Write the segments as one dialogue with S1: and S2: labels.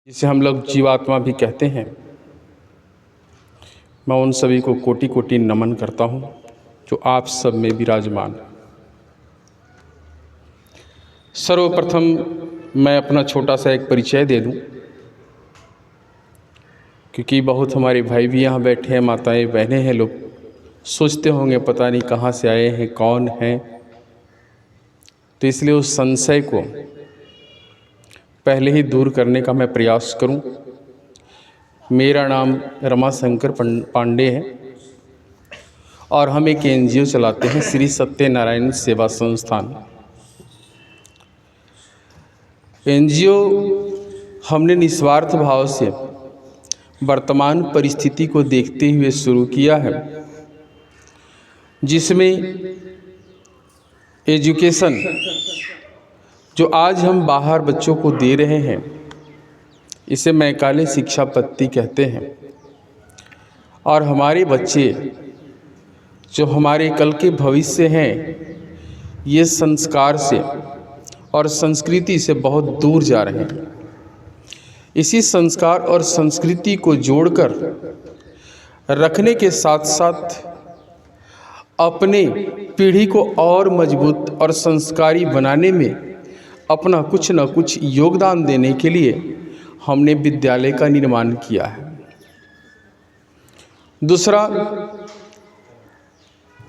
S1: जिसे हम लोग जीवात्मा भी कहते हैं। मैं उन सभी को कोटि कोटि नमन करता हूँ जो आप सब में विराजमान। सर्वप्रथम मैं अपना छोटा सा एक परिचय दे दूँ, क्योंकि बहुत हमारे भाई भी यहाँ बैठे हैं, माताएं बहनें हैं। लोग सोचते होंगे पता नहीं कहाँ से आए हैं, कौन हैं, तो इसलिए उस संशय को पहले ही दूर करने का मैं प्रयास करूं। मेरा नाम रमाशंकर पांडे है और हम एक एनजीओ चलाते हैं, श्री सत्यनारायण सेवा संस्थान। एनजीओ हमने निस्वार्थ भाव से वर्तमान परिस्थिति को देखते हुए शुरू किया है, जिसमें एजुकेशन जो आज हम बाहर बच्चों को दे रहे हैं, इसे मैकाले शिक्षा पद्धति कहते हैं। और हमारे बच्चे जो हमारे कल के भविष्य हैं, ये संस्कार से और संस्कृति से बहुत दूर जा रहे हैं। इसी संस्कार और संस्कृति को जोड़कर रखने के साथ साथ अपने पीढ़ी को और मजबूत और संस्कारी बनाने में अपना कुछ न कुछ योगदान देने के लिए हमने विद्यालय का निर्माण किया है। दूसरा,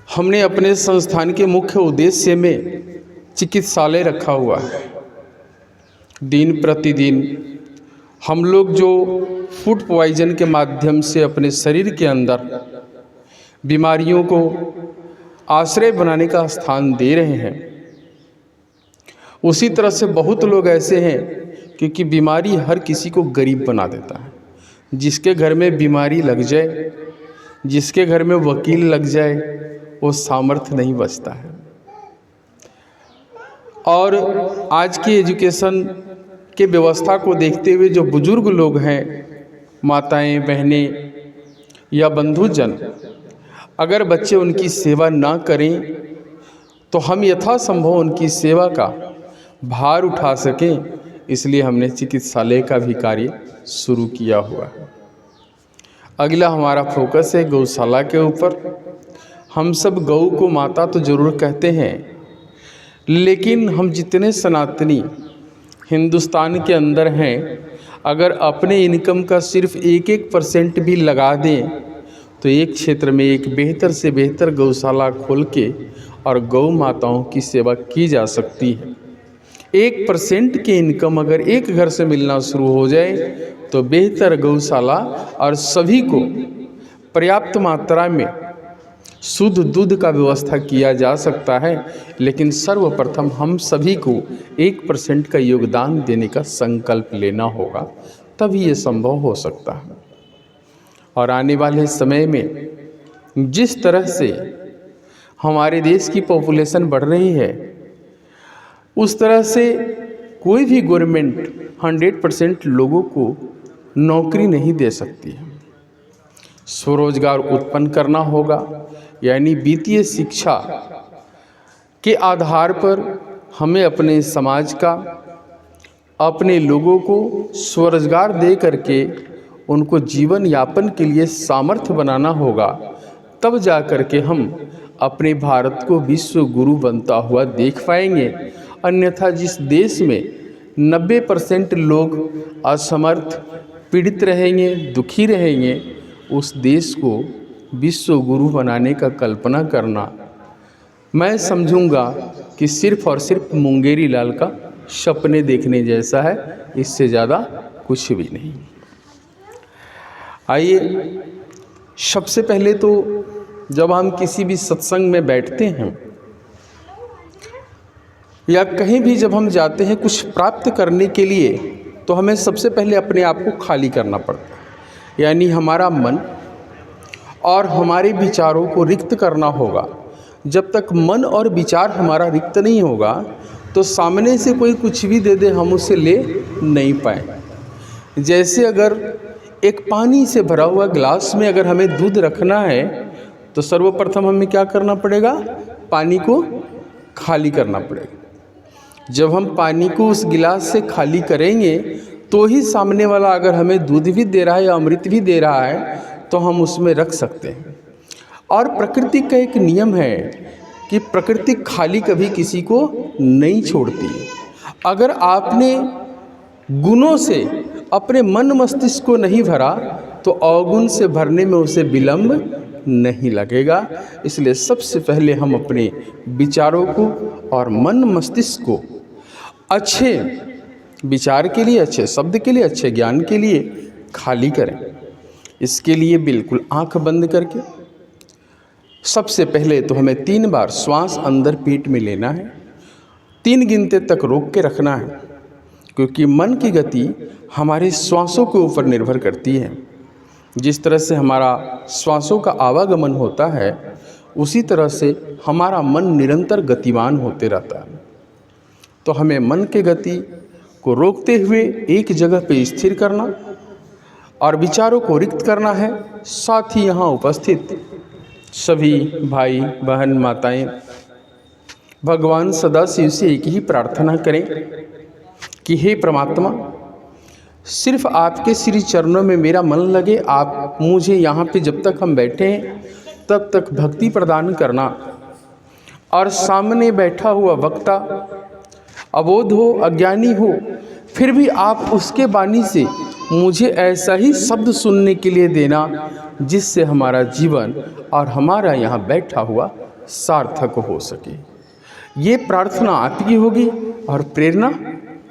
S1: हमने अपने संस्थान के मुख्य उद्देश्य में चिकित्सालय रखा हुआ है। दिन प्रतिदिन हम लोग जो फूड पॉइजन के माध्यम से अपने शरीर के अंदर बीमारियों को आश्रय बनाने का स्थान दे रहे हैं, उसी तरह से बहुत लोग ऐसे हैं, क्योंकि बीमारी हर किसी को गरीब बना देता है। जिसके घर में बीमारी लग जाए, जिसके घर में वकील लग जाए, वो सामर्थ्य नहीं बचता है। और आज की एजुकेशन के व्यवस्था को देखते हुए जो बुजुर्ग लोग हैं, माताएं बहनें या बंधुजन, अगर बच्चे उनकी सेवा ना करें तो हम यथासंभव उनकी सेवा का भार उठा सकें, इसलिए हमने चिकित्सालय का भी कार्य शुरू किया हुआ है। अगला हमारा फोकस है गौशाला के ऊपर। हम सब गौ को माता तो ज़रूर कहते हैं, लेकिन हम जितने सनातनी हिंदुस्तान के अंदर हैं, अगर अपने इनकम का सिर्फ 1% भी लगा दें तो एक क्षेत्र में एक बेहतर से बेहतर गौशाला खोल के और गौ माताओं की सेवा की जा सकती है। 1% की इनकम अगर एक घर से मिलना शुरू हो जाए तो बेहतर गौशाला और सभी को पर्याप्त मात्रा में शुद्ध दूध का व्यवस्था किया जा सकता है। लेकिन सर्वप्रथम हम सभी को 1% का योगदान देने का संकल्प लेना होगा, तभी ये संभव हो सकता है। और आने वाले समय में जिस तरह से हमारे देश की पॉपुलेशन बढ़ रही है, उस तरह से कोई भी गवर्नमेंट 100% लोगों को नौकरी नहीं दे सकती है। स्वरोजगार उत्पन्न करना होगा, यानी वित्तीय शिक्षा के आधार पर हमें अपने समाज का, अपने लोगों को स्वरोजगार दे करके उनको जीवन यापन के लिए सामर्थ्य बनाना होगा। तब जा कर के हम अपने भारत को विश्व गुरु बनता हुआ देख पाएंगे। अन्यथा जिस देश में 90% लोग असमर्थ, पीड़ित रहेंगे, दुखी रहेंगे, उस देश को विश्व गुरु बनाने का कल्पना करना मैं समझूंगा कि सिर्फ और सिर्फ मुंगेरी लाल का सपने देखने जैसा है, इससे ज़्यादा कुछ भी नहीं। आइए, सबसे पहले तो जब हम किसी भी सत्संग में बैठते हैं या कहीं भी जब हम जाते हैं कुछ प्राप्त करने के लिए, तो हमें सबसे पहले अपने आप को खाली करना पड़ता है। यानी हमारा मन और हमारे विचारों को रिक्त करना होगा। जब तक मन और विचार हमारा रिक्त नहीं होगा तो सामने से कोई कुछ भी दे दे, हम उसे ले नहीं पाए। जैसे अगर एक पानी से भरा हुआ गिलास में अगर हमें दूध रखना है, तो सर्वप्रथम हमें क्या करना पड़ेगा? पानी को खाली करना पड़ेगा। जब हम पानी को उस गिलास से खाली करेंगे तो ही सामने वाला अगर हमें दूध भी दे रहा है या अमृत भी दे रहा है तो हम उसमें रख सकते हैं। और प्रकृति का एक नियम है कि प्रकृति खाली कभी किसी को नहीं छोड़ती। अगर आपने गुणों से अपने मन मस्तिष्क को नहीं भरा तो अवगुण से भरने में उसे विलंब नहीं लगेगा। इसलिए सबसे पहले हम अपने विचारों को और मन मस्तिष्क को अच्छे विचार के लिए, अच्छे शब्द के लिए, अच्छे ज्ञान के लिए खाली करें। इसके लिए बिल्कुल आंख बंद करके सबसे पहले तो हमें 3 बार श्वास अंदर पेट में लेना है, 3 गिनते तक रोक के रखना है, क्योंकि मन की गति हमारे श्वासों के ऊपर निर्भर करती है। जिस तरह से हमारा श्वासों का आवागमन होता है उसी तरह से हमारा मन निरंतर गतिमान होते रहता है। तो हमें मन की गति को रोकते हुए एक जगह पे स्थिर करना और विचारों को रिक्त करना है। साथ ही यहाँ उपस्थित सभी भाई बहन माताएं भगवान सदाशिव से एक ही प्रार्थना करें कि हे परमात्मा, सिर्फ आपके श्री चरणों में मेरा मन लगे। आप मुझे यहाँ पे जब तक हम बैठे हैं तब तक भक्ति प्रदान करना, और सामने बैठा हुआ वक्ता अबोध हो, अज्ञानी हो, फिर भी आप उसके वाणी से मुझे ऐसा ही शब्द सुनने के लिए देना जिससे हमारा जीवन और हमारा यहाँ बैठा हुआ सार्थक हो सके। ये प्रार्थना आपकी होगी और प्रेरणा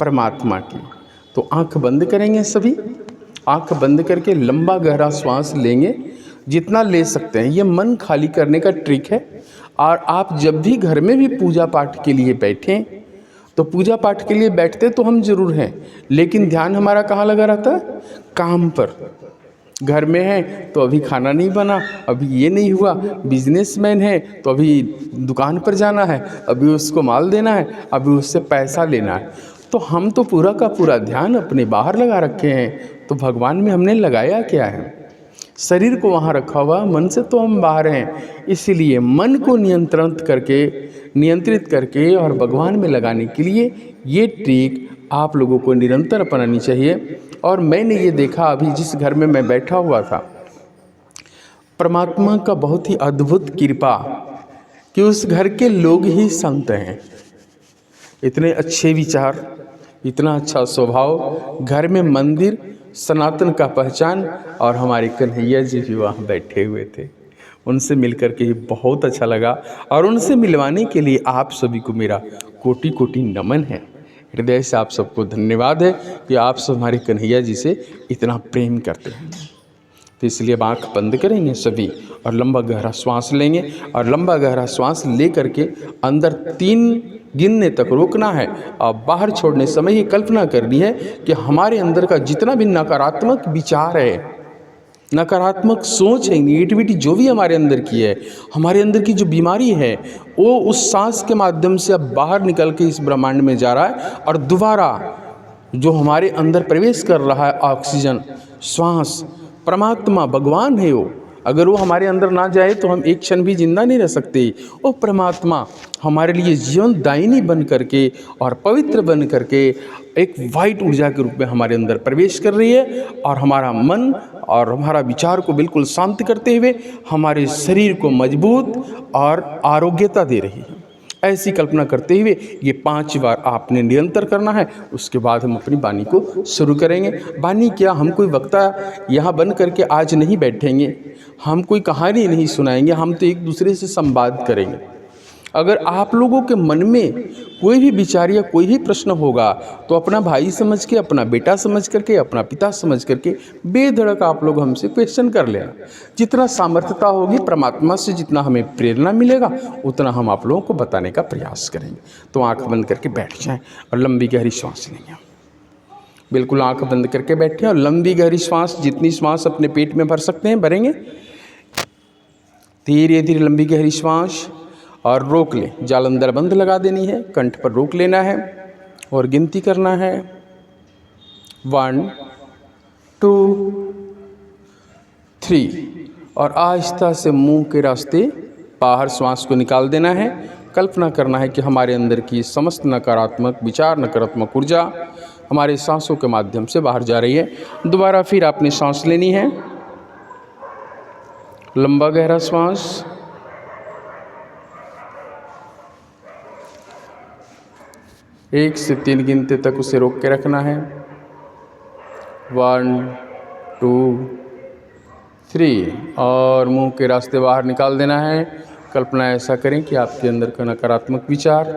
S1: परमात्मा की। तो आंख बंद करेंगे सभी, आंख बंद करके लंबा गहरा श्वास लेंगे, जितना ले सकते हैं। ये मन खाली करने का ट्रिक है। और आप जब भी घर में भी पूजा पाठ के लिए बैठें, तो पूजा पाठ के लिए बैठते तो हम जरूर हैं, लेकिन ध्यान हमारा कहाँ लगा रहता है? काम पर। घर में है तो अभी खाना नहीं बना, अभी ये नहीं हुआ। बिजनेसमैन है तो अभी दुकान पर जाना है, अभी उसको माल देना है, अभी उससे पैसा लेना है। तो हम तो पूरा का पूरा ध्यान अपने बाहर लगा रखे हैं। तो भगवान में हमने लगाया क्या है? शरीर को वहाँ रखा हुआ, मन से तो हम बाहर हैं। इसीलिए मन को नियंत्रित करके और भगवान में लगाने के लिए ये ट्रिक आप लोगों को निरंतर अपनानी चाहिए। और मैंने ये देखा, अभी जिस घर में मैं बैठा हुआ था, परमात्मा का बहुत ही अद्भुत कृपा कि उस घर के लोग ही संत हैं। इतने अच्छे विचार, इतना अच्छा स्वभाव, घर में मंदिर, सनातन का पहचान, और हमारे कन्हैया जी भी वहाँ बैठे हुए थे। उनसे मिलकर के बहुत अच्छा लगा, और उनसे मिलवाने के लिए आप सभी को मेरा कोटि कोटि नमन है। हृदय से आप सबको धन्यवाद है कि आप सब हमारे कन्हैया जी से इतना प्रेम करते हैं। तो इसलिए अब आँख बंद करेंगे सभी और लंबा गहरा श्वास लेंगे, और लंबा गहरा श्वास ले करके अंदर 3 गिनने तक रोकना है। और बाहर छोड़ने समय ये कल्पना करनी है कि हमारे अंदर का जितना भी नकारात्मक विचार है, नकारात्मक सोच है, नेगेटिविटी जो भी हमारे अंदर की है, हमारे अंदर की जो बीमारी है, वो उस सांस के माध्यम से अब बाहर निकल के इस ब्रह्मांड में जा रहा है। और दोबारा जो हमारे अंदर प्रवेश कर रहा है ऑक्सीजन, श्वास, परमात्मा भगवान है वो। अगर वो हमारे अंदर ना जाए तो हम एक क्षण भी जिंदा नहीं रह सकते। वो परमात्मा हमारे लिए जीवन दायिनी बन करके और पवित्र बन करके एक वाइट ऊर्जा के रूप में हमारे अंदर प्रवेश कर रही है, और हमारा मन और हमारा विचार को बिल्कुल शांत करते हुए हमारे शरीर को मजबूत और आरोग्यता दे रही है। ऐसी कल्पना करते हुए ये 5 बार आपने निरंतर करना है। उसके बाद हम अपनी वाणी को शुरू करेंगे। वाणी क्या, हम कोई वक्ता यहाँ बन करके आज नहीं बैठेंगे, हम कोई कहानी नहीं सुनाएंगे, हम तो एक दूसरे से संवाद करेंगे। अगर आप लोगों के मन में कोई भी विचार या कोई भी प्रश्न होगा तो अपना भाई समझ के, अपना बेटा समझ करके, अपना पिता समझ करके बेधड़क आप लोग हमसे क्वेश्चन कर लेना। जितना सामर्थ्यता होगी परमात्मा से, जितना हमें प्रेरणा मिलेगा, उतना हम आप लोगों को बताने का प्रयास करेंगे। तो आंख बंद करके बैठ जाएं और लंबी गहरी श्वास लेंगे। बिल्कुल आंख बंद करके बैठे और लंबी गहरी श्वास, जितनी श्वास अपने पेट में भर सकते हैं भरेंगे। धीरे धीरे लंबी गहरी श्वास और रोक लें। जालंधर बंद लगा देनी है, कंठ पर रोक लेना है और गिनती करना है 1 2 3 और आहिस्ता से मुंह के रास्ते बाहर श्वास को निकाल देना है। कल्पना करना है कि हमारे अंदर की समस्त नकारात्मक विचार, नकारात्मक ऊर्जा हमारे सांसों के माध्यम से बाहर जा रही है। दोबारा फिर आपने सांस लेनी है, लंबा गहरा श्वास, एक से 3 गिनते तक उसे रोक के रखना है। 1 2 3 और मुंह के रास्ते बाहर निकाल देना है। कल्पना ऐसा करें कि आपके अंदर का नकारात्मक विचार,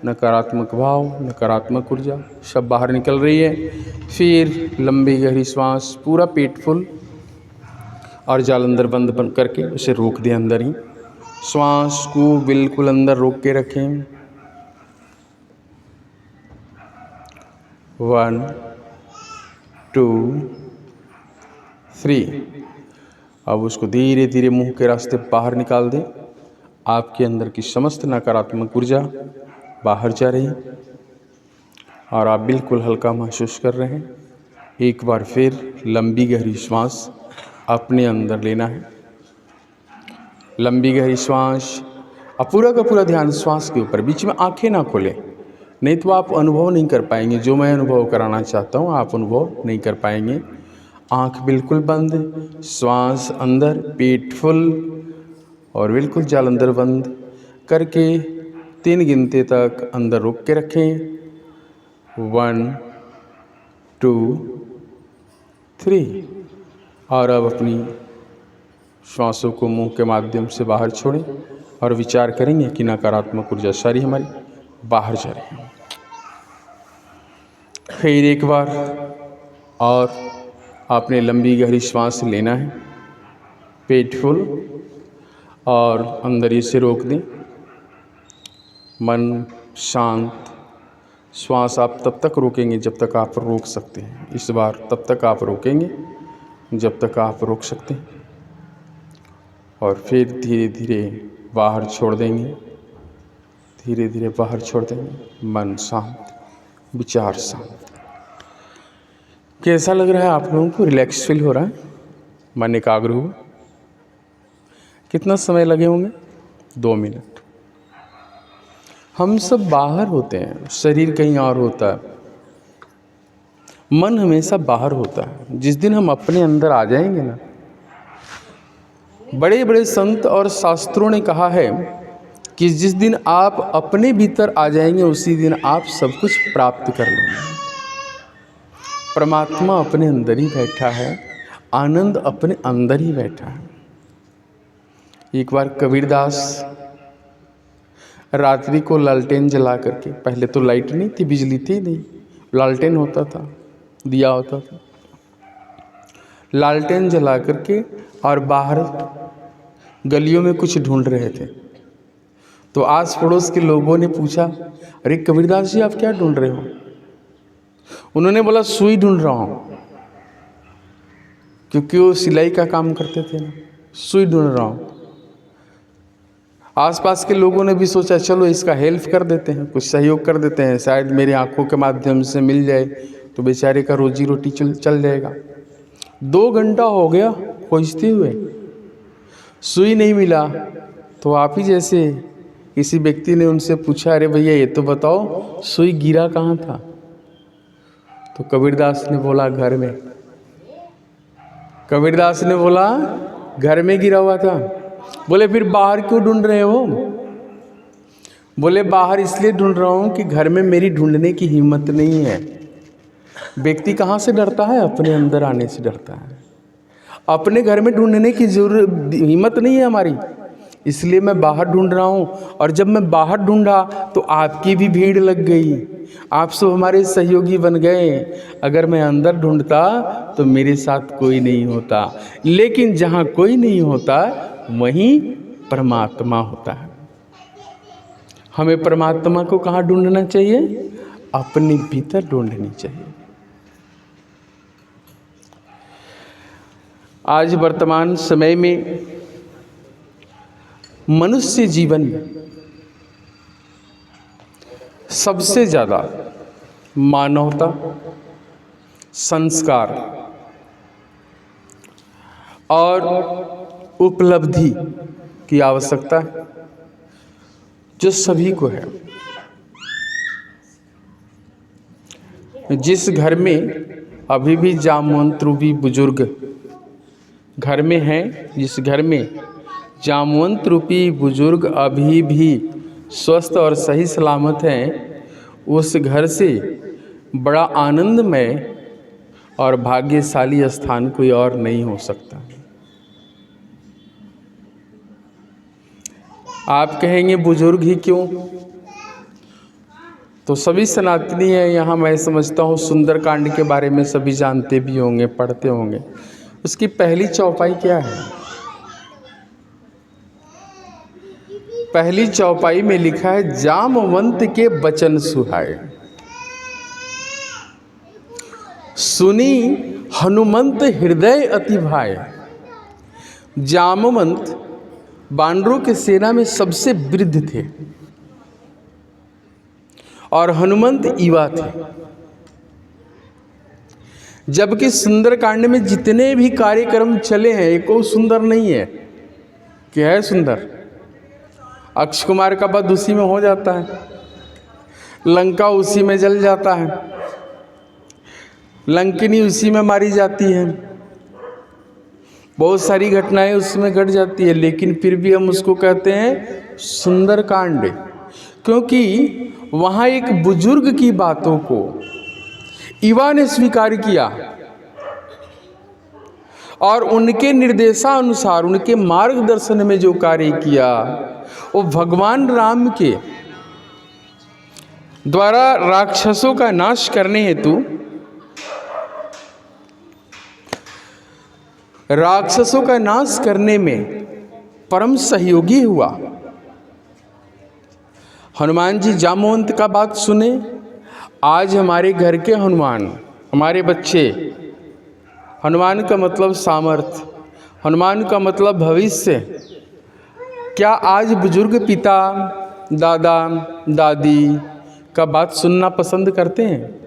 S1: नकारात्मक भाव, नकारात्मक ऊर्जा सब बाहर निकल रही है। फिर लंबी गहरी सांस, पूरा पेट फुल, और जालंधर बंद करके उसे रोक दें अंदर ही। श्वास को बिल्कुल अंदर रोक के रखें। 1 2 3। अब उसको धीरे धीरे मुंह के रास्ते बाहर निकाल दें। आपके अंदर की समस्त नकारात्मक ऊर्जा बाहर जा रही और आप बिल्कुल हल्का महसूस कर रहे हैं। एक बार फिर लंबी गहरी श्वास अपने अंदर लेना है। लंबी गहरी श्वास, अब पूरा का पूरा ध्यान श्वास के ऊपर। बीच में आंखें ना खोलें, नहीं तो आप अनुभव नहीं कर पाएंगे। जो मैं अनुभव कराना चाहता हूँ आप अनुभव नहीं कर पाएंगे। आंख बिल्कुल बंद, श्वास अंदर, पेट फुल, और बिल्कुल जालंधर बंद करके 3 गिनते तक अंदर रोक के रखें। 1 2 3। और अब अपनी श्वासों को मुंह के माध्यम से बाहर छोड़ें और विचार करेंगे कि नकारात्मक ऊर्जा सारी हमारी बाहर जा रही है। फिर एक बार और आपने लंबी गहरी श्वास लेना है, पेट फुल, और अंदर ही से रोक दें। मन शांत। श्वास आप तब तक रोकेंगे जब तक आप रोक सकते हैं। इस बार तब तक आप रोकेंगे जब तक आप रोक सकते हैं, और फिर धीरे धीरे बाहर छोड़ देंगे। धीरे धीरे बाहर छोड़ देंगे। मन शांत, विचार शांत। कैसा लग रहा है आप लोगों को? रिलैक्स फील हो रहा है? मन एकाग्र हुआ? कितना समय लगे होंगे? 2 मिनट। हम सब बाहर होते हैं, शरीर कहीं और होता है, मन हमेशा बाहर होता है। जिस दिन हम अपने अंदर आ जाएंगे ना, बड़े बड़े संत और शास्त्रों ने कहा है कि जिस दिन आप अपने भीतर आ जाएंगे उसी दिन आप सब कुछ प्राप्त कर लेंगे। परमात्मा अपने अंदर ही बैठा है, आनंद अपने अंदर ही बैठा है। एक बार कबीरदास रात्रि को लालटेन जला करके, पहले तो लाइट नहीं थी, बिजली थी नहीं, लालटेन होता था, दिया होता था, लालटेन जला करके और बाहर गलियों में कुछ ढूंढ रहे थे। तो आस पड़ोस के लोगों ने पूछा, अरे कबीरदास जी आप क्या ढूंढ रहे हो? उन्होंने बोला सुई ढूंढ रहा हूँ, क्योंकि वो सिलाई का काम करते थे ना। सुई ढूंढ रहा हूँ। आसपास के लोगों ने भी सोचा चलो इसका हेल्प कर देते हैं, कुछ सहयोग कर देते हैं, शायद मेरी आंखों के माध्यम से मिल जाए तो बेचारे का रोजी रोटी चल जाएगा। 2 घंटा हो गया खोजते हुए, सुई नहीं मिला। तो आप ही जैसे किसी व्यक्ति ने उनसे पूछा, अरे भैया ये तो बताओ सुई गिरा कहाँ था? तो कबीरदास ने बोला घर में। कबीरदास ने बोला घर में गिरा हुआ था। बोले फिर बाहर क्यों ढूंढ रहे हो? बोले बाहर इसलिए ढूंढ रहा हूँ कि घर में मेरी ढूंढने की हिम्मत नहीं है। व्यक्ति कहाँ से डरता है? अपने अंदर आने से डरता है। अपने घर में ढूंढने की हिम्मत नहीं है हमारी, इसलिए मैं बाहर ढूंढ रहा हूँ। और जब मैं बाहर ढूंढा तो आपकी भी भीड़ लग गई, आप सब हमारे सहयोगी बन गए। अगर मैं अंदर ढूंढता तो मेरे साथ कोई नहीं होता, लेकिन जहाँ कोई नहीं होता वहीं परमात्मा होता है। हमें परमात्मा को कहाँ ढूंढना चाहिए? अपने भीतर ढूंढनी चाहिए। आज वर्तमान समय में मनुष्य जीवन में सबसे ज़्यादा मानवता, संस्कार और उपलब्धि की आवश्यकता है, जो सभी को है। जिस घर में अभी भी जामवंत रूपी बुजुर्ग घर में हैं, जिस घर में जामवंत रूपी बुजुर्ग अभी भी स्वस्थ और सही सलामत हैं, उस घर से बड़ा आनंदमय और भाग्यशाली स्थान कोई और नहीं हो सकता। आप कहेंगे बुजुर्ग ही क्यों? तो सभी सनातनी हैं यहाँ, मैं समझता हूँ सुंदरकांड के बारे में सभी जानते भी होंगे, पढ़ते होंगे। उसकी पहली चौपाई क्या है? पहली चौपाई में लिखा है, जामवंत के बचन सुहाए, सुनी हनुमंत हृदय अति भाए। जामवंत वानरों के सेना में सबसे वृद्ध थे और हनुमंत युवा थे। जबकि सुंदरकांड में जितने भी कार्यक्रम चले हैं, एक को सुंदर नहीं है। क्या है सुंदर? अक्षय कुमार का वध उसी में हो जाता है, लंका उसी में जल जाता है, लंकिनी उसी में मारी जाती है, बहुत सारी घटनाएं उसमें घट जाती है, लेकिन फिर भी हम उसको कहते हैं सुंदरकांड, क्योंकि वहाँ एक बुजुर्ग की बातों को युवा ने स्वीकार किया और उनके निर्देशानुसार, उनके मार्गदर्शन में जो कार्य किया, वो भगवान राम के द्वारा राक्षसों का नाश करने हेतु, राक्षसों का नाश करने में परम सहयोगी हुआ। हनुमान जी जामवंत का बात सुने। आज हमारे घर के हनुमान, हमारे बच्चे, हनुमान का मतलब सामर्थ्य, हनुमान का मतलब भविष्य। क्या आज बुजुर्ग पिता, दादा, दादी का बात सुनना पसंद करते हैं?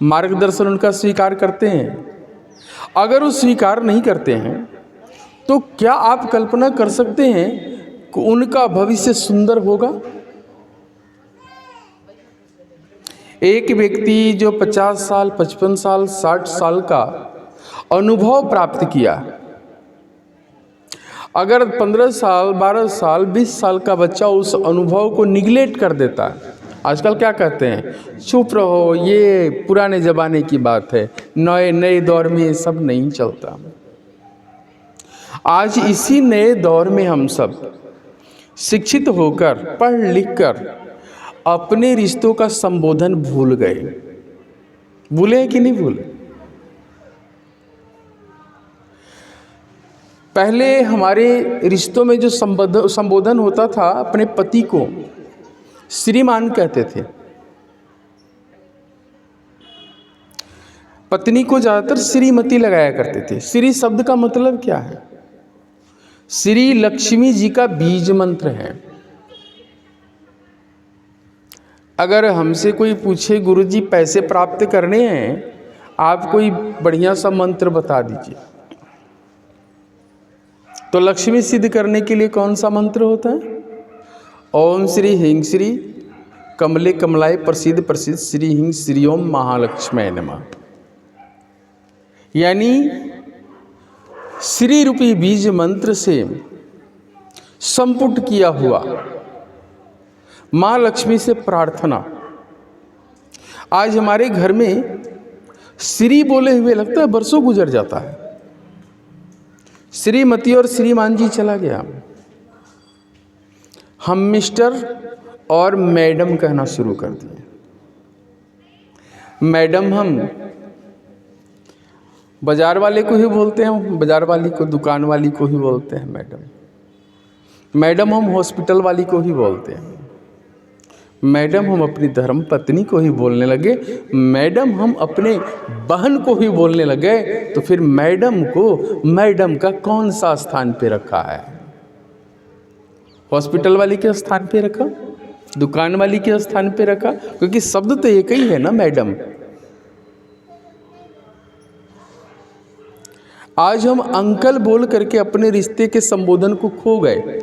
S1: मार्गदर्शन उनका स्वीकार करते हैं? अगर वो स्वीकार नहीं करते हैं तो क्या आप कल्पना कर सकते हैं कि उनका भविष्य सुंदर होगा? एक व्यक्ति जो 50 साल, 55 साल, 60 साल का अनुभव प्राप्त किया, अगर 15 साल, 12 साल, 20 साल का बच्चा उस अनुभव को निगलेक्ट कर देता है, आजकल क्या कहते हैं, चुप रहो, ये पुराने ज़माने की बात है, नए दौर में ये सब नहीं चलता। आज इसी नए दौर में हम सब शिक्षित होकर, पढ़ लिख कर अपने रिश्तों का संबोधन भूल गए। भूले हैं कि नहीं भूले? पहले हमारे रिश्तों में जो संबोधन होता था, अपने पति को श्रीमान कहते थे, पत्नी को ज़्यादातर श्रीमती लगाया करते थे। श्री शब्द का मतलब क्या है? श्री लक्ष्मी जी का बीज मंत्र है। अगर हमसे कोई पूछे गुरुजी पैसे प्राप्त करने हैं, आप कोई बढ़िया सा मंत्र बता दीजिए, तो लक्ष्मी सिद्ध करने के लिए कौन सा मंत्र होता है? ओम श्री ह्रीं श्री कमले कमलाय प्रसिद्ध प्रसिद्ध श्री ह्रीं श्री ओम महालक्ष्मी नमः। यानी श्री रूपी बीज मंत्र से संपुट किया हुआ माँ लक्ष्मी से प्रार्थना। आज हमारे घर में श्री बोले हुए लगता है बरसों गुजर जाता है। श्रीमती और श्रीमान जी चला गया, हम मिस्टर और मैडम कहना शुरू कर दिए। मैडम हम बाजार वाले को ही बोलते हैं, बाजार वाली को, दुकान वाली को ही बोलते हैं मैडम। मैडम हम हॉस्पिटल वाली को ही बोलते हैं। मैडम हम अपनी धर्म पत्नी को ही बोलने लगे। मैडम हम अपने बहन को ही बोलने लगे। तो फिर मैडम को मैडम का कौन सा स्थान पे रखा है? हॉस्पिटल वाली के स्थान पे रखा, दुकान वाली के स्थान पे रखा, क्योंकि शब्द तो एक ही है ना, मैडम। आज हम अंकल बोल करके अपने रिश्ते के संबोधन को खो गए।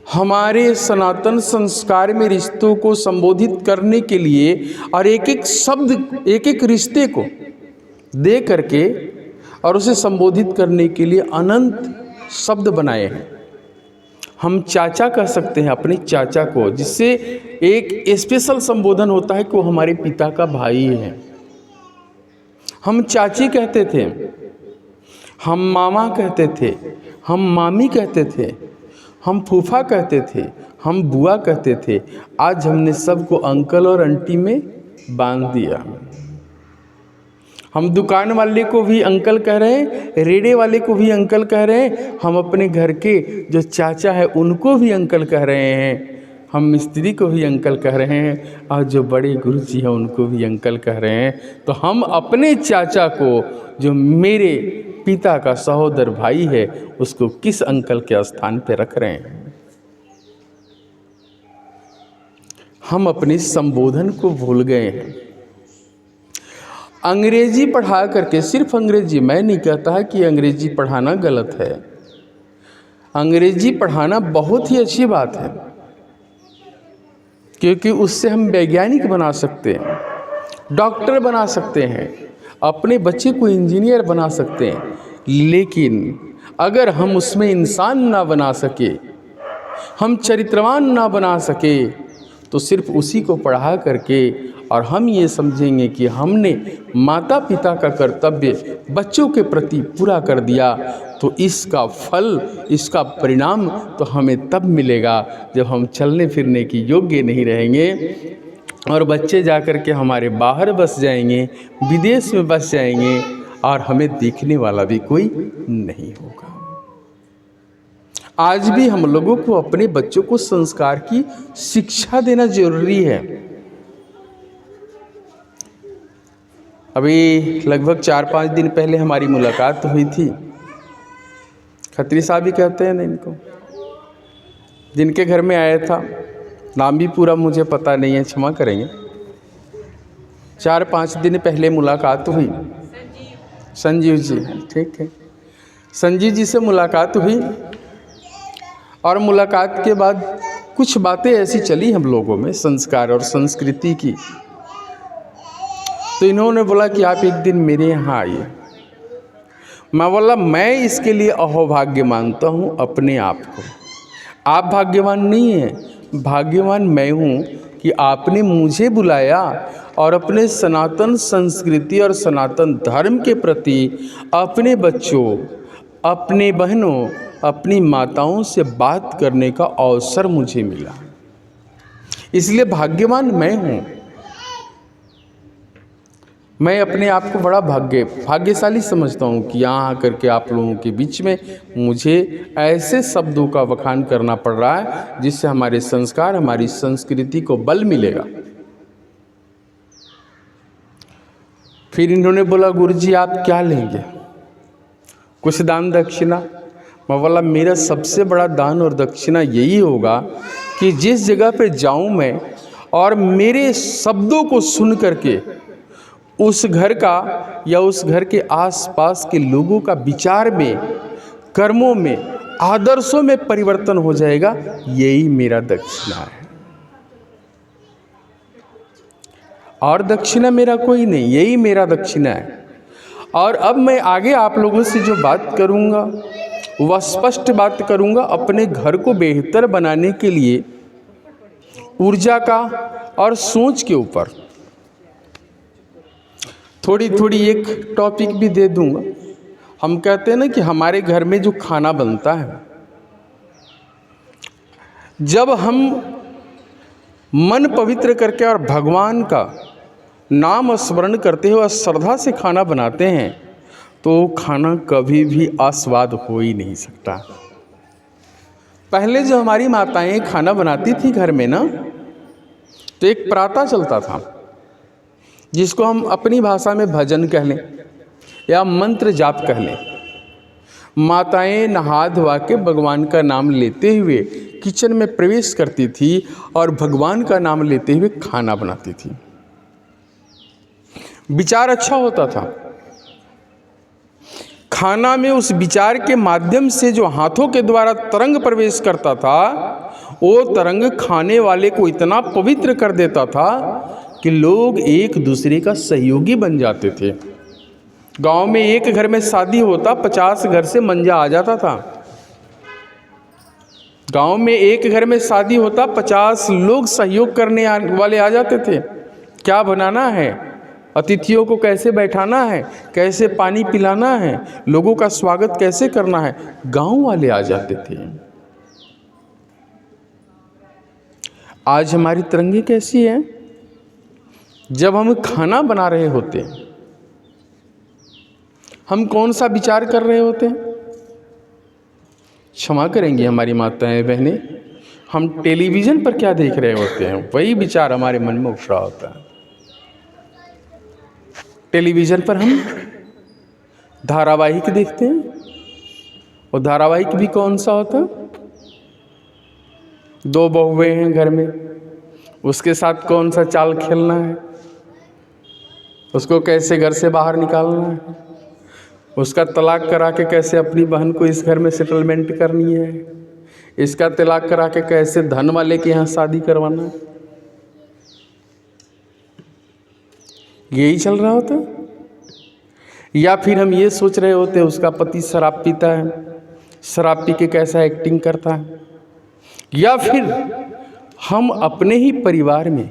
S1: हमारे सनातन संस्कार में रिश्तों को संबोधित करने के लिए और एक एक शब्द, एक एक रिश्ते को दे करके और उसे संबोधित करने के लिए अनंत शब्द बनाए हैं। हम चाचा कह सकते हैं अपने चाचा को, जिससे एक स्पेशल संबोधन होता है कि वो हमारे पिता का भाई है। हम चाची कहते थे, हम मामा कहते थे, हम मामी कहते थे, हम फूफा कहते थे, हम बुआ कहते थे। आज हमने सबको अंकल और आंटी में बांध दिया। हम दुकान वाले को भी अंकल कह रहे हैं, रेड़े वाले को भी अंकल कह रहे हैं, हम अपने घर के जो चाचा है उनको भी अंकल कह रहे हैं, हम मिस्त्री को भी अंकल कह रहे हैं, और जो बड़े गुरु जी हैं उनको भी अंकल कह रहे हैं। तो हम अपने चाचा को, जो मेरे पिता का सहोदर भाई है, उसको किस अंकल के स्थान पे रख रहे हैं? हम अपने संबोधन को भूल गए हैं। अंग्रेजी पढ़ा करके, सिर्फ अंग्रेजी, मैं नहीं कहता है कि अंग्रेजी पढ़ाना गलत है, अंग्रेजी पढ़ाना बहुत ही अच्छी बात है, क्योंकि उससे हम वैज्ञानिक बना सकते हैं, डॉक्टर बना सकते हैं, अपने बच्चे को इंजीनियर बना सकते हैं। लेकिन अगर हम उसमें इंसान ना बना सके, हम चरित्रवान ना बना सके, तो सिर्फ उसी को पढ़ा करके और हम ये समझेंगे कि हमने माता पिता का कर्तव्य बच्चों के प्रति पूरा कर दिया, तो इसका फल, इसका परिणाम तो हमें तब मिलेगा जब हम चलने फिरने की योग्य नहीं रहेंगे और बच्चे जाकर के हमारे बाहर बस जाएंगे, विदेश में बस जाएंगे, और हमें देखने वाला भी कोई नहीं होगा। आज भी हम लोगों को अपने बच्चों को संस्कार की शिक्षा देना जरूरी है। अभी लगभग 4-5 दिन पहले हमारी मुलाकात हुई थी, खत्री साहब ही कहते हैं ना इनको, जिनके घर में आया था, नाम भी पूरा मुझे पता नहीं है, क्षमा करेंगे। 4-5 दिन पहले मुलाकात हुई, संजीव जी, ठीक है, संजीव जी से मुलाकात हुई, और मुलाकात के बाद कुछ बातें ऐसी चली हम लोगों में संस्कार और संस्कृति की। तो इन्होंने बोला कि आप एक दिन मेरे यहाँ आइए। मैं बोला मैं इसके लिए अहोभाग्य मानता हूँ अपने आप को। आप भाग्यवान नहीं हैं, भाग्यवान मैं हूँ कि आपने मुझे बुलाया और अपने सनातन संस्कृति और सनातन धर्म के प्रति अपने बच्चों, अपने बहनों, अपनी माताओं से बात करने का अवसर मुझे मिला, इसलिए भाग्यवान मैं हूँ। मैं अपने आप को बड़ा भाग्यशाली समझता हूँ कि यहाँ आकर के आप लोगों के बीच में मुझे ऐसे शब्दों का बखान करना पड़ रहा है जिससे हमारे संस्कार, हमारी संस्कृति को बल मिलेगा। फिर इन्होंने बोला गुरुजी आप क्या लेंगे, कुछ दान दक्षिणा? मैं बोला मेरा सबसे बड़ा दान और दक्षिणा यही होगा कि जिस जगह पे जाऊं मैं और मेरे शब्दों को सुन करके उस घर का या उस घर के आसपास के लोगों का विचार में, कर्मों में, आदर्शों में परिवर्तन हो जाएगा, यही मेरा दक्षिणा है। और दक्षिणा मेरा कोई नहीं, यही मेरा दक्षिणा है। और अब मैं आगे आप लोगों से जो बात करूँगा वह स्पष्ट बात करूँगा अपने घर को बेहतर बनाने के लिए ऊर्जा का और सोच के ऊपर। थोड़ी थोड़ी एक टॉपिक भी दे दूँगा। हम कहते हैं ना कि हमारे घर में जो खाना बनता है, जब हम मन पवित्र करके और भगवान का नाम स्मरण करते हुए श्रद्धा से खाना बनाते हैं तो खाना कभी भी अस्वाद हो ही नहीं सकता। पहले जो हमारी माताएं खाना बनाती थी घर में ना, तो एक प्राता चलता था जिसको हम अपनी भाषा में भजन कह लें या मंत्र जाप कह लें। माताएं नहा धोवा के भगवान का नाम लेते हुए किचन में प्रवेश करती थी और भगवान का नाम लेते हुए खाना बनाती थी। विचार अच्छा होता था। खाना में उस विचार के माध्यम से जो हाथों के द्वारा तरंग प्रवेश करता था वो तरंग खाने वाले को इतना पवित्र कर देता था कि लोग एक दूसरे का सहयोगी बन जाते थे। गांव में एक घर में शादी होता, 50 घर से मंजा आ जाता था। गांव में एक घर में शादी होता, 50 लोग सहयोग करने वाले आ जाते थे। क्या बनाना है, अतिथियों को कैसे बैठाना है, कैसे पानी पिलाना है, लोगों का स्वागत कैसे करना है, गांव वाले आ जाते थे। आज हमारी तरंगी कैसी है? जब हम खाना बना रहे होते हैं, हम कौन सा विचार कर रहे होते हैं? क्षमा करेंगी हमारी माताएं बहनें, हम टेलीविज़न पर क्या देख रहे होते हैं, वही विचार हमारे मन में उठ रहा होता है। टेलीविज़न पर हम धारावाहिक देखते हैं, और धारावाहिक भी कौन सा होता है? 2 बहुएं हैं घर में, उसके साथ कौन सा चाल खेलना है, उसको कैसे घर से बाहर निकालना है, उसका तलाक करा के कैसे अपनी बहन को इस घर में सेटलमेंट करनी है, इसका तलाक करा के कैसे धन वाले के यहाँ शादी करवाना है, यही चल रहा होता। या फिर हम ये सोच रहे होते उसका पति शराब पीता है, शराब पी के कैसा एक्टिंग करता है। या फिर हम अपने ही परिवार में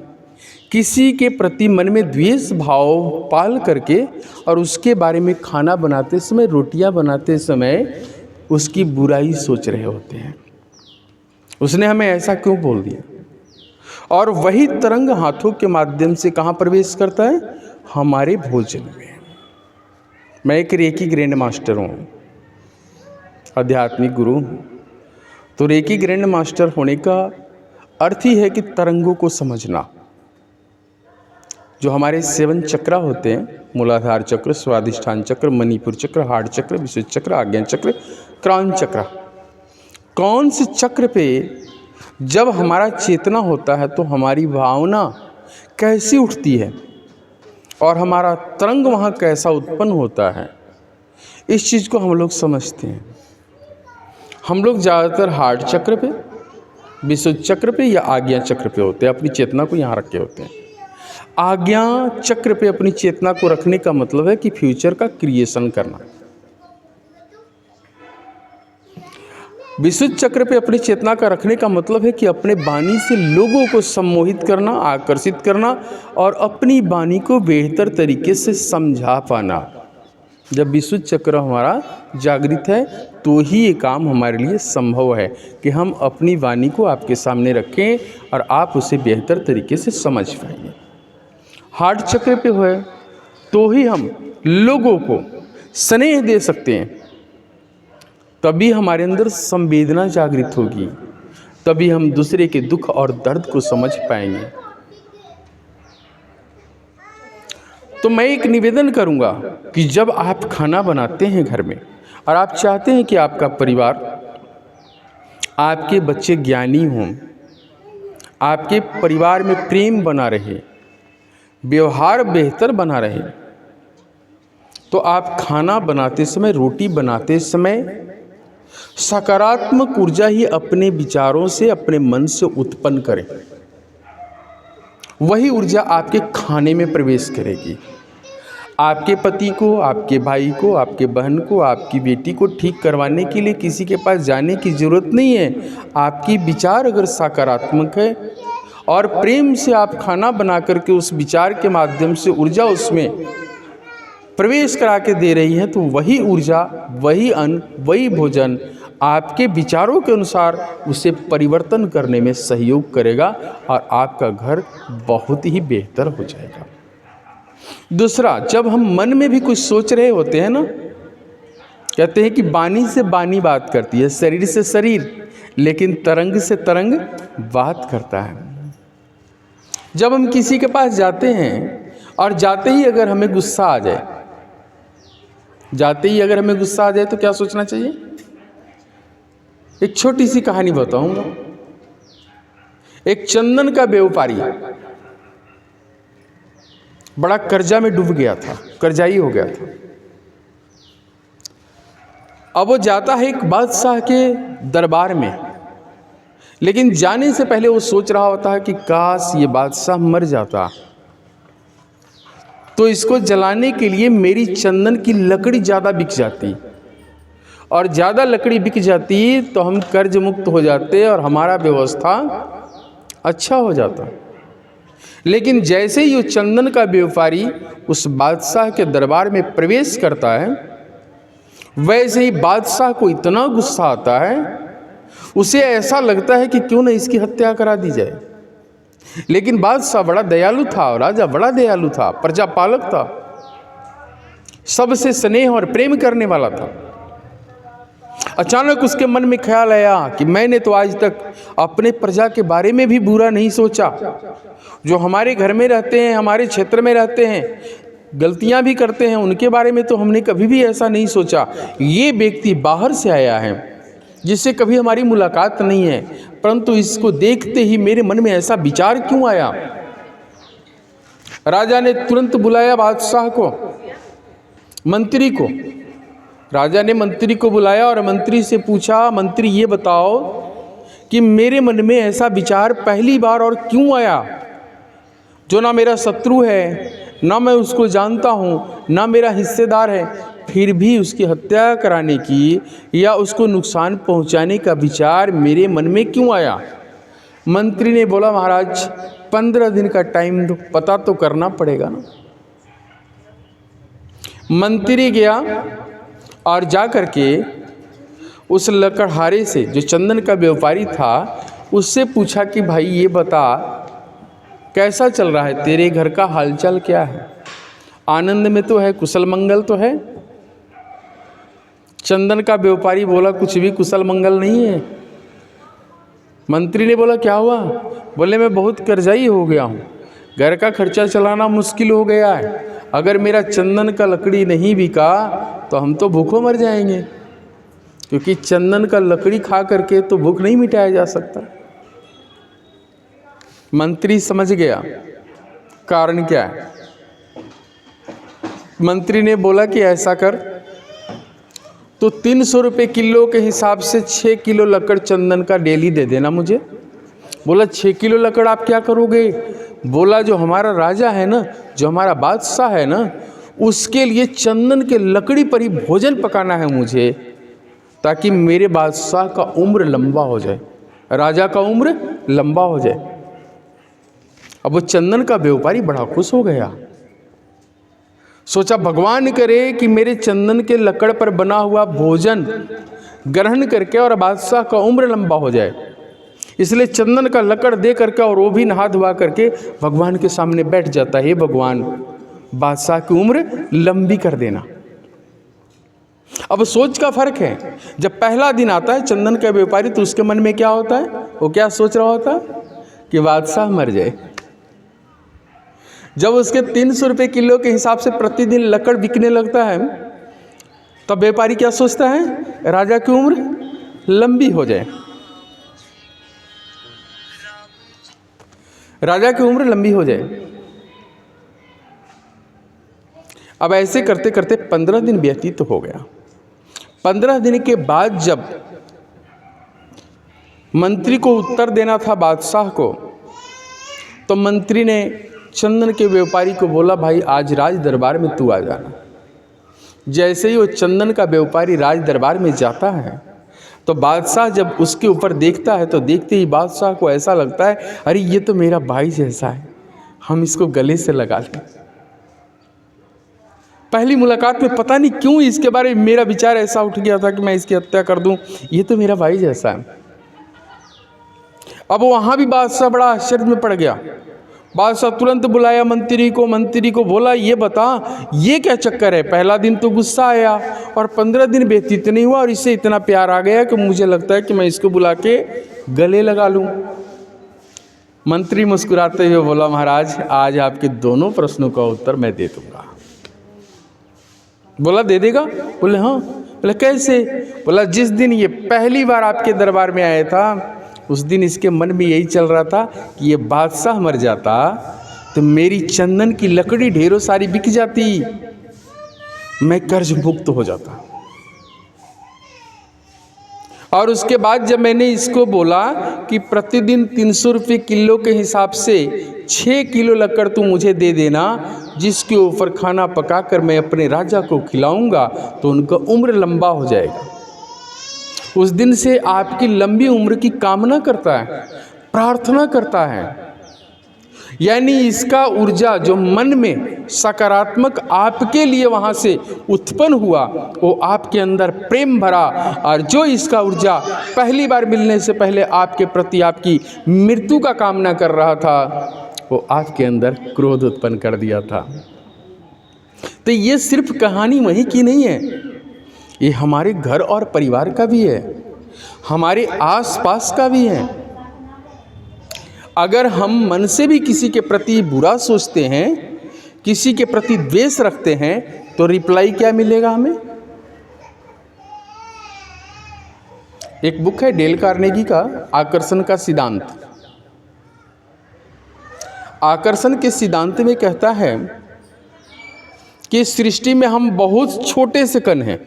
S1: किसी के प्रति मन में द्वेष भाव पाल करके और उसके बारे में खाना बनाते समय, रोटियां बनाते समय उसकी बुराई सोच रहे होते हैं, उसने हमें ऐसा क्यों बोल दिया। और वही तरंग हाथों के माध्यम से कहाँ प्रवेश करता है? हमारे भोजन में। मैं एक रेकी ग्रैंड मास्टर हूँ, आध्यात्मिक गुरु हूँ। तो रेकी ग्रैंड मास्टर होने का अर्थ ही है कि तरंगों को समझना। जो हमारे 7 चक्र होते हैं, मूलाधार चक्र, स्वादिष्ठान चक्र, मणिपुर चक्र, हार्ट चक्र, विशुद्ध चक्र, आज्ञा चक्र, क्राउन चक्र, कौन से चक्र पे जब हमारा चेतना होता है तो हमारी भावना कैसी उठती है और हमारा तरंग वहाँ कैसा उत्पन्न होता है, इस चीज़ को हम लोग समझते हैं। हम लोग ज़्यादातर हार्ट चक्र पे, विशुद्ध चक्र पे या आज्ञा चक्र पे होते हैं, अपनी चेतना को यहाँ रखे होते हैं। आज्ञा चक्र पे अपनी चेतना को रखने का मतलब है कि फ्यूचर का क्रिएशन करना। विशुद्ध चक्र पे अपनी चेतना का रखने का मतलब है कि अपने वाणी से लोगों को सम्मोहित करना, आकर्षित करना और अपनी वाणी को बेहतर तरीके से समझा पाना। जब विशुद्ध चक्र हमारा जागृत है तो ही ये काम हमारे लिए संभव है कि हम अपनी वाणी को आपके सामने रखें और आप उसे बेहतर तरीके से समझ पाएंगे। हार्ट चक्र पे है तो ही हम लोगों को स्नेह दे सकते हैं, तभी हमारे अंदर संवेदना जागृत होगी, तभी हम दूसरे के दुख और दर्द को समझ पाएंगे। तो मैं एक निवेदन करूंगा कि जब आप खाना बनाते हैं घर में और आप चाहते हैं कि आपका परिवार, आपके बच्चे ज्ञानी हों, आपके परिवार में प्रेम बना रहे, व्यवहार बेहतर बना रहे, तो आप खाना बनाते समय, रोटी बनाते समय सकारात्मक ऊर्जा ही अपने विचारों से, अपने मन से उत्पन्न करें। वही ऊर्जा आपके खाने में प्रवेश करेगी। आपके पति को, आपके भाई को, आपके बहन को, आपकी बेटी को ठीक करवाने के लिए किसी के पास जाने की ज़रूरत नहीं है। आपकी विचार अगर सकारात्मक है और प्रेम से आप खाना बना करके उस विचार के माध्यम से ऊर्जा उसमें प्रवेश करा के दे रही है, तो वही ऊर्जा, वही अन्न, वही भोजन आपके विचारों के अनुसार उसे परिवर्तन करने में सहयोग करेगा और आपका घर बहुत ही बेहतर हो जाएगा। दूसरा, जब हम मन में भी कुछ सोच रहे होते हैं ना, कहते हैं कि वाणी से वाणी बात करती है, शरीर से शरीर, लेकिन तरंग से तरंग बात करता है। जब हम किसी के पास जाते हैं और जाते ही अगर हमें गुस्सा आ जाए, तो क्या सोचना चाहिए? एक छोटी सी कहानी बताऊंगा। एक चंदन का व्यापारी बड़ा कर्जा में डूब गया था, कर्जाई हो गया था। अब वो जाता है एक बादशाह के दरबार में, लेकिन जाने से पहले वो सोच रहा होता है कि काश ये बादशाह मर जाता तो इसको जलाने के लिए मेरी चंदन की लकड़ी ज़्यादा बिक जाती, और ज़्यादा लकड़ी बिक जाती तो हम कर्ज मुक्त हो जाते और हमारा व्यवस्था अच्छा हो जाता। लेकिन जैसे ही वो चंदन का व्यापारी उस बादशाह के दरबार में प्रवेश करता है, वैसे ही बादशाह को इतना गुस्सा आता है, उसे ऐसा लगता है कि क्यों न इसकी हत्या करा दी जाए। लेकिन बादशाह बड़ा दयालु था, राजा बड़ा दयालु था, प्रजापालक था, सबसे स्नेह और प्रेम करने वाला था। अचानक उसके मन में ख्याल आया कि मैंने तो आज तक अपने प्रजा के बारे में भी बुरा नहीं सोचा। जो हमारे घर में रहते हैं, हमारे क्षेत्र में रहते हैं, गलतियां भी करते हैं, उनके बारे में तो हमने कभी भी ऐसा नहीं सोचा। ये व्यक्ति बाहर से आया है जिससे कभी हमारी मुलाकात नहीं है, परंतु इसको देखते ही मेरे मन में ऐसा विचार क्यों आया। राजा ने तुरंत बुलाया बादशाह को, मंत्री को। राजा ने मंत्री को बुलाया और मंत्री से पूछा, मंत्री ये बताओ कि मेरे मन में ऐसा विचार पहली बार और क्यों आया, जो ना मेरा शत्रु है, ना मैं उसको जानता हूँ, ना मेरा हिस्सेदार है, फिर भी उसकी हत्या कराने की या उसको नुकसान पहुँचाने का विचार मेरे मन में क्यों आया। मंत्री ने बोला, महाराज 15 दिन का टाइम दो, पता तो करना पड़ेगा ना। मंत्री गया और जा करके उस लकड़हारे से, जो चंदन का व्यापारी था, उससे पूछा कि भाई ये बता कैसा चल रहा है, तेरे घर का हालचाल क्या है, आनंद में तो है, कुशल मंगल तो है। चंदन का व्यापारी बोला, कुछ भी कुशल मंगल नहीं है। मंत्री ने बोला, क्या हुआ? बोले, मैं बहुत कर्जाई हो गया हूँ, घर का खर्चा चलाना मुश्किल हो गया है, अगर मेरा चंदन का लकड़ी नहीं बिका तो हम तो भूखों मर जाएंगे, क्योंकि चंदन का लकड़ी खा करके तो भूख नहीं मिटाया जा सकता। मंत्री समझ गया कारण क्या है। मंत्री ने बोला कि ऐसा कर, तो 300 रुपये किलो के हिसाब से 6 किलो लकड़ चंदन का डेली दे देना मुझे। बोला, 6 किलो लकड़ आप क्या करोगे? बोला, जो हमारा राजा है ना, जो हमारा बादशाह है ना, उसके लिए चंदन के लकड़ी पर ही भोजन पकाना है मुझे, ताकि मेरे बादशाह का उम्र लंबा हो जाए, राजा का उम्र लंबा हो जाए। अब वो चंदन का व्यापारी बड़ा खुश हो गया, सोचा भगवान करे कि मेरे चंदन के लकड़ पर बना हुआ भोजन ग्रहण करके और बादशाह का उम्र लंबा हो जाए। इसलिए चंदन का लकड़ दे करके और वो भी नहा धुआ करके भगवान के सामने बैठ जाता है, हे भगवान बादशाह की उम्र लंबी कर देना। अब सोच का फर्क है, जब पहला दिन आता है चंदन का व्यापारी तो उसके मन में क्या होता है, वो क्या सोच रहा होता है कि बादशाह मर जाए। जब उसके 300 रुपये किलो के हिसाब से प्रतिदिन लकड़ बिकने लगता है, तब व्यापारी क्या सोचता है, राजा की उम्र लंबी हो जाए, राजा की उम्र लंबी हो जाए। अब ऐसे करते करते 15 दिन व्यतीत हो गया। 15 दिन के बाद जब मंत्री को उत्तर देना था बादशाह को, तो मंत्री ने चंदन के व्यापारी को बोला, भाई आज राज दरबार में तू आ जाना। जैसे ही वो चंदन का व्यापारी राज दरबार में जाता है, तो बादशाह जब उसके ऊपर देखता है तो देखते ही बादशाह को ऐसा लगता है, अरे ये तो मेरा भाई जैसा है, हम इसको गले से लगा लें। पहली मुलाकात में पता नहीं क्यों इसके बारे में मेरा विचार ऐसा उठ गया था कि मैं इसकी हत्या कर दूं, ये तो मेरा भाई जैसा है। अब वहाँ भी बादशाह बड़ा आश्चर्य में पड़ गया। बादशाह तुरंत बुलाया मंत्री को बोला, ये बता ये क्या चक्कर है, पहला दिन तो गुस्सा आया और 15 दिन व्यतीत नहीं हुआ और इससे इतना प्यार आ गया कि मुझे लगता है कि मैं इसको बुला के गले लगा लूं। मंत्री मुस्कुराते हुए बोला, महाराज आज आपके दोनों प्रश्नों का उत्तर मैं दे दूंगा। बोला, दे देगा? बोले, हाँ। बोले, कैसे? बोला, जिस दिन ये पहली बार आपके दरबार में आया था, उस दिन इसके मन में यही चल रहा था कि ये बादशाह मर जाता तो मेरी चंदन की लकड़ी ढेरों सारी बिक जाती, मैं कर्ज मुक्त हो जाता। और उसके बाद जब मैंने इसको बोला कि प्रतिदिन 300 रुपये किलो के हिसाब से 6 किलो लक्कड़ तू मुझे दे देना, जिसके ऊपर खाना पका कर मैं अपने राजा को खिलाऊंगा तो उनका उम्र लंबा हो जाएगा। उस दिन से आपकी लंबी उम्र की कामना करता है, प्रार्थना करता है। यानी इसका ऊर्जा जो मन में सकारात्मक आपके लिए वहाँ से उत्पन्न हुआ, वो आपके अंदर प्रेम भरा, और जो इसका ऊर्जा पहली बार मिलने से पहले आपके प्रति आपकी मृत्यु का कामना कर रहा था, वो आपके अंदर क्रोध उत्पन्न कर दिया था। तो ये सिर्फ कहानी वही की नहीं है, ये हमारे घर और परिवार का भी है, हमारे आसपास का भी है। अगर हम मन से भी किसी के प्रति बुरा सोचते हैं, किसी के प्रति द्वेष रखते हैं, तो रिप्लाई क्या मिलेगा हमें? एक बुक है डेल कार्नेगी का, आकर्षण का सिद्धांत। आकर्षण के सिद्धांत में कहता है कि सृष्टि में हम बहुत छोटे से कण हैं,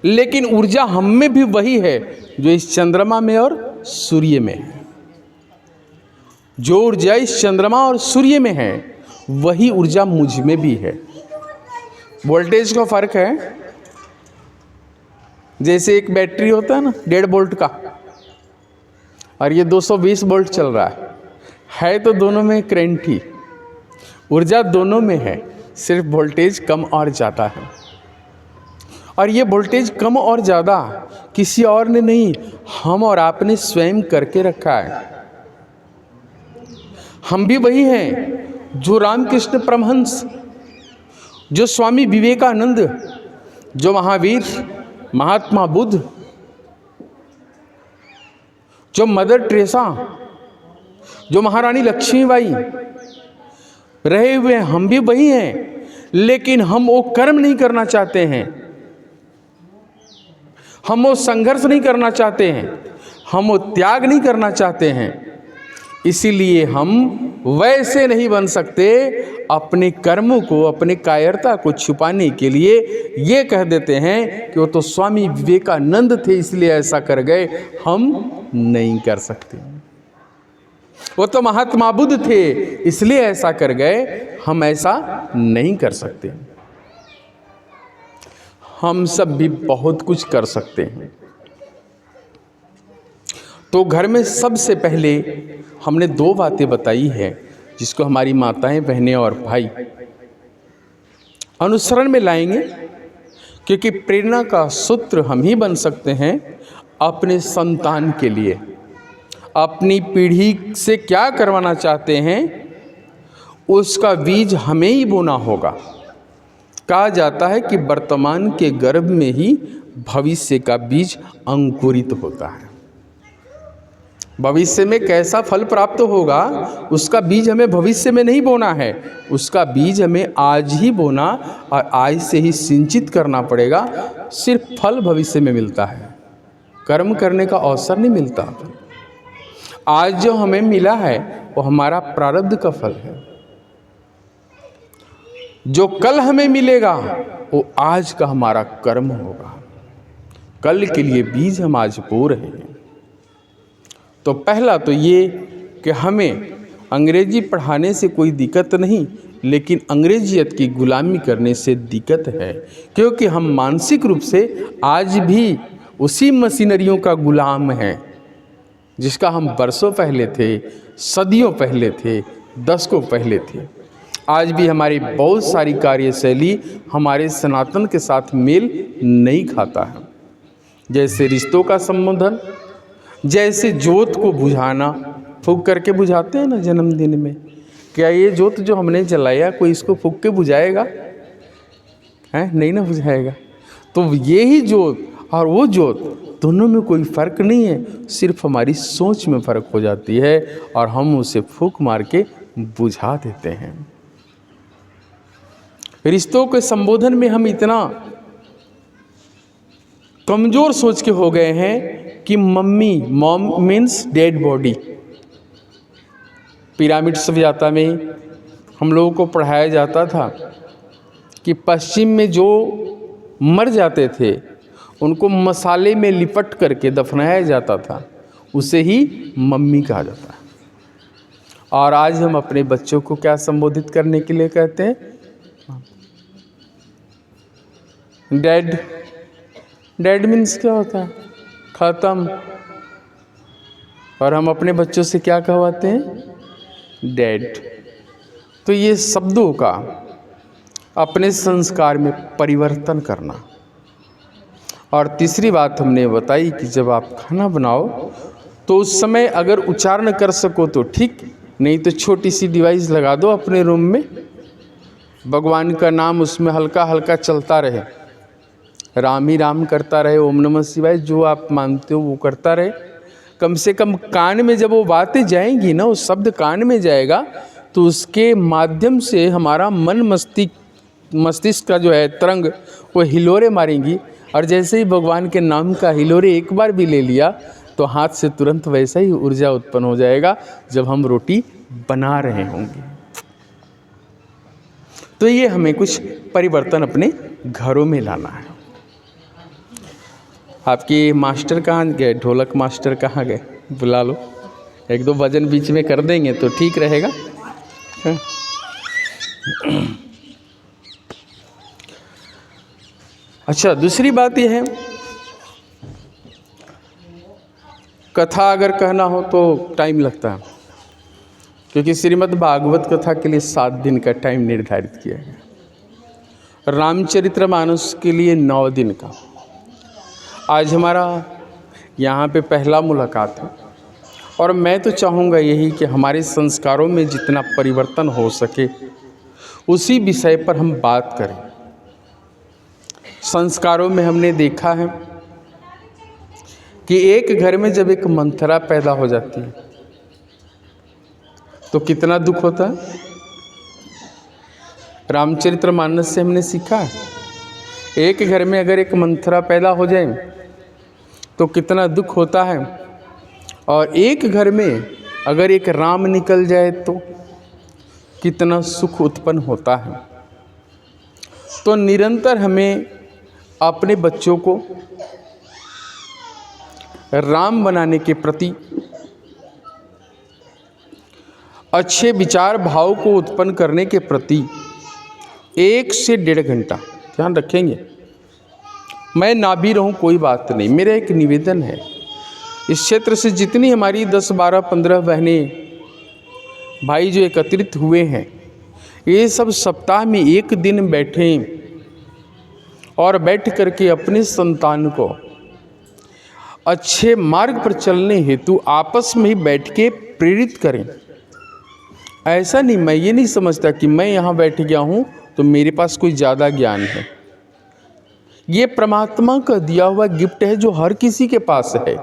S1: लेकिन ऊर्जा हम में भी वही है जो इस चंद्रमा में और सूर्य में है। जो ऊर्जा इस चंद्रमा और सूर्य में है, वही ऊर्जा मुझ में भी है। वोल्टेज का फर्क है। जैसे एक बैटरी होता है ना 1.5 वोल्ट का, और ये 220 वोल्ट चल रहा है तो दोनों में करंट ही, ऊर्जा दोनों में है, सिर्फ वोल्टेज कम और ज़्यादा है। और ये वोल्टेज कम और ज़्यादा किसी और ने नहीं, हम और आपने स्वयं करके रखा है। हम भी वही हैं जो रामकृष्ण परमहंस, जो स्वामी विवेकानंद, जो महावीर, महात्मा बुद्ध, जो मदर टेरेसा, जो महारानी लक्ष्मीबाई रहे हुए, हम भी वही हैं। लेकिन हम वो कर्म नहीं करना चाहते हैं, हम वो संघर्ष नहीं करना चाहते हैं, हम वो त्याग नहीं करना चाहते हैं। इसीलिए हम वैसे नहीं बन सकते, अपने कर्मों को, अपने कायरता को छुपाने के लिए ये कह देते हैं कि वो तो स्वामी विवेकानंद थे इसलिए ऐसा कर गए, हम नहीं कर सकते। वो तो महात्मा बुद्ध थे इसलिए ऐसा कर गए, हम ऐसा नहीं कर सकते। हम सब भी बहुत कुछ कर सकते हैं। तो घर में सबसे पहले हमने 2 बातें बताई है, जिसको हमारी माताएं, बहनें और भाई अनुसरण में लाएंगे, क्योंकि प्रेरणा का सूत्र हम ही बन सकते हैं अपने संतान के लिए। अपनी पीढ़ी से क्या करवाना चाहते हैं, उसका बीज हमें ही बोना होगा। कहा जाता है कि वर्तमान के गर्भ में ही भविष्य का बीज अंकुरित होता है। भविष्य में कैसा फल प्राप्त होगा, उसका बीज हमें भविष्य में नहीं बोना है, उसका बीज हमें आज ही बोना और आज से ही सिंचित करना पड़ेगा। सिर्फ फल भविष्य में मिलता है, कर्म करने का अवसर नहीं मिलता। आज जो हमें मिला है वो हमारा प्रारब्ध का फल है। जो कल हमें मिलेगा वो आज का हमारा कर्म होगा। कल के लिए बीज हम आज बो रहे हैं। तो पहला तो ये कि हमें अंग्रेजी पढ़ाने से कोई दिक्कत नहीं, लेकिन अंग्रेजियत की गुलामी करने से दिक्कत है, क्योंकि हम मानसिक रूप से आज भी उसी मशीनरियों का गुलाम हैं जिसका हम बरसों पहले थे, सदियों पहले थे, दशकों पहले थे। आज भी हमारी बहुत सारी कार्यशैली हमारे सनातन के साथ मेल नहीं खाता है। जैसे रिश्तों का संबोधन, जैसे ज्योत को बुझाना, फूंक करके बुझाते हैं ना जन्मदिन में, क्या ये ज्योत जो हमने जलाया कोई इसको फूंक के बुझाएगा? है नहीं ना बुझाएगा। तो ये ही ज्योत और वो ज्योत, दोनों में कोई फ़र्क नहीं है, सिर्फ हमारी सोच में फ़र्क हो जाती है और हम उसे फूंक मार के बुझा देते हैं। रिश्तों के संबोधन में हम इतना कमज़ोर सोच के हो गए हैं कि mummy, mom means dead body. Pyramid सभ्यता में हम लोगों को पढ़ाया जाता था कि पश्चिम में जो मर जाते थे उनको मसाले में लिपट करके दफनाया जाता था, उसे ही मम्मी कहा जाता है। और आज हम अपने बच्चों को क्या संबोधित करने के लिए कहते हैं? डैड। डैड मीन्स क्या होता है? खत्म। और हम अपने बच्चों से क्या कहवाते हैं? डैड। तो ये शब्दों का अपने संस्कार में परिवर्तन करना। और तीसरी बात हमने बताई कि जब आप खाना बनाओ तो उस समय अगर उच्चारण कर सको तो ठीक, नहीं तो छोटी सी डिवाइस लगा दो अपने रूम में, भगवान का नाम उसमें हल्का हल्का चलता रहे, राम ही राम करता रहे, ओम नमः शिवाय जो आप मानते हो वो करता रहे। कम से कम कान में जब वो बातें जाएंगी ना, वो शब्द कान में जाएगा तो उसके माध्यम से हमारा मन मस्तिष्क का जो है तरंग वो हिलोरे मारेंगी। और जैसे ही भगवान के नाम का हिलोरे एक बार भी ले लिया तो हाथ से तुरंत वैसा ही ऊर्जा उत्पन्न हो जाएगा जब हम रोटी बना रहे होंगे। तो ये हमें कुछ परिवर्तन अपने घरों में लाना है। आपके मास्टर कहाँ गए? ढोलक मास्टर कहाँ गए? बुला लो, एक दो भजन बीच में कर देंगे तो ठीक रहेगा। अच्छा, दूसरी बात यह है, कथा अगर कहना हो तो टाइम लगता है, क्योंकि श्रीमद् भागवत कथा के लिए 7 दिन का टाइम निर्धारित किया गया, रामचरितमानस के लिए 9 दिन का। आज हमारा यहाँ पे पहला मुलाकात है और मैं तो चाहूँगा यही कि हमारे संस्कारों में जितना परिवर्तन हो सके उसी विषय पर हम बात करें। संस्कारों में हमने देखा है कि एक घर में जब एक मंथरा पैदा हो जाती है तो कितना दुख होता है। रामचरितमानस से हमने सीखा है, एक घर में अगर एक मंथरा पैदा हो जाए तो कितना दुख होता है, और एक घर में अगर एक राम निकल जाए तो कितना सुख उत्पन्न होता है। तो निरंतर हमें अपने बच्चों को राम बनाने के प्रति अच्छे विचार भाव को उत्पन्न करने के प्रति 1 से 1.5 घंटा ध्यान रखेंगे। मैं ना भी रहूं कोई बात नहीं, मेरा एक निवेदन है, इस क्षेत्र से जितनी हमारी 10, 12, 15 बहनें भाई जो एकत्रित हुए हैं, ये सब सप्ताह में 1 दिन बैठें और बैठ करके अपने संतान को अच्छे मार्ग पर चलने हेतु आपस में ही बैठ के प्रेरित करें। ऐसा नहीं, मैं ये नहीं समझता कि मैं यहाँ बैठ गया हूँ तो मेरे पास कोई ज़्यादा ज्ञान है। ये परमात्मा का दिया हुआ गिफ्ट है जो हर किसी के पास है।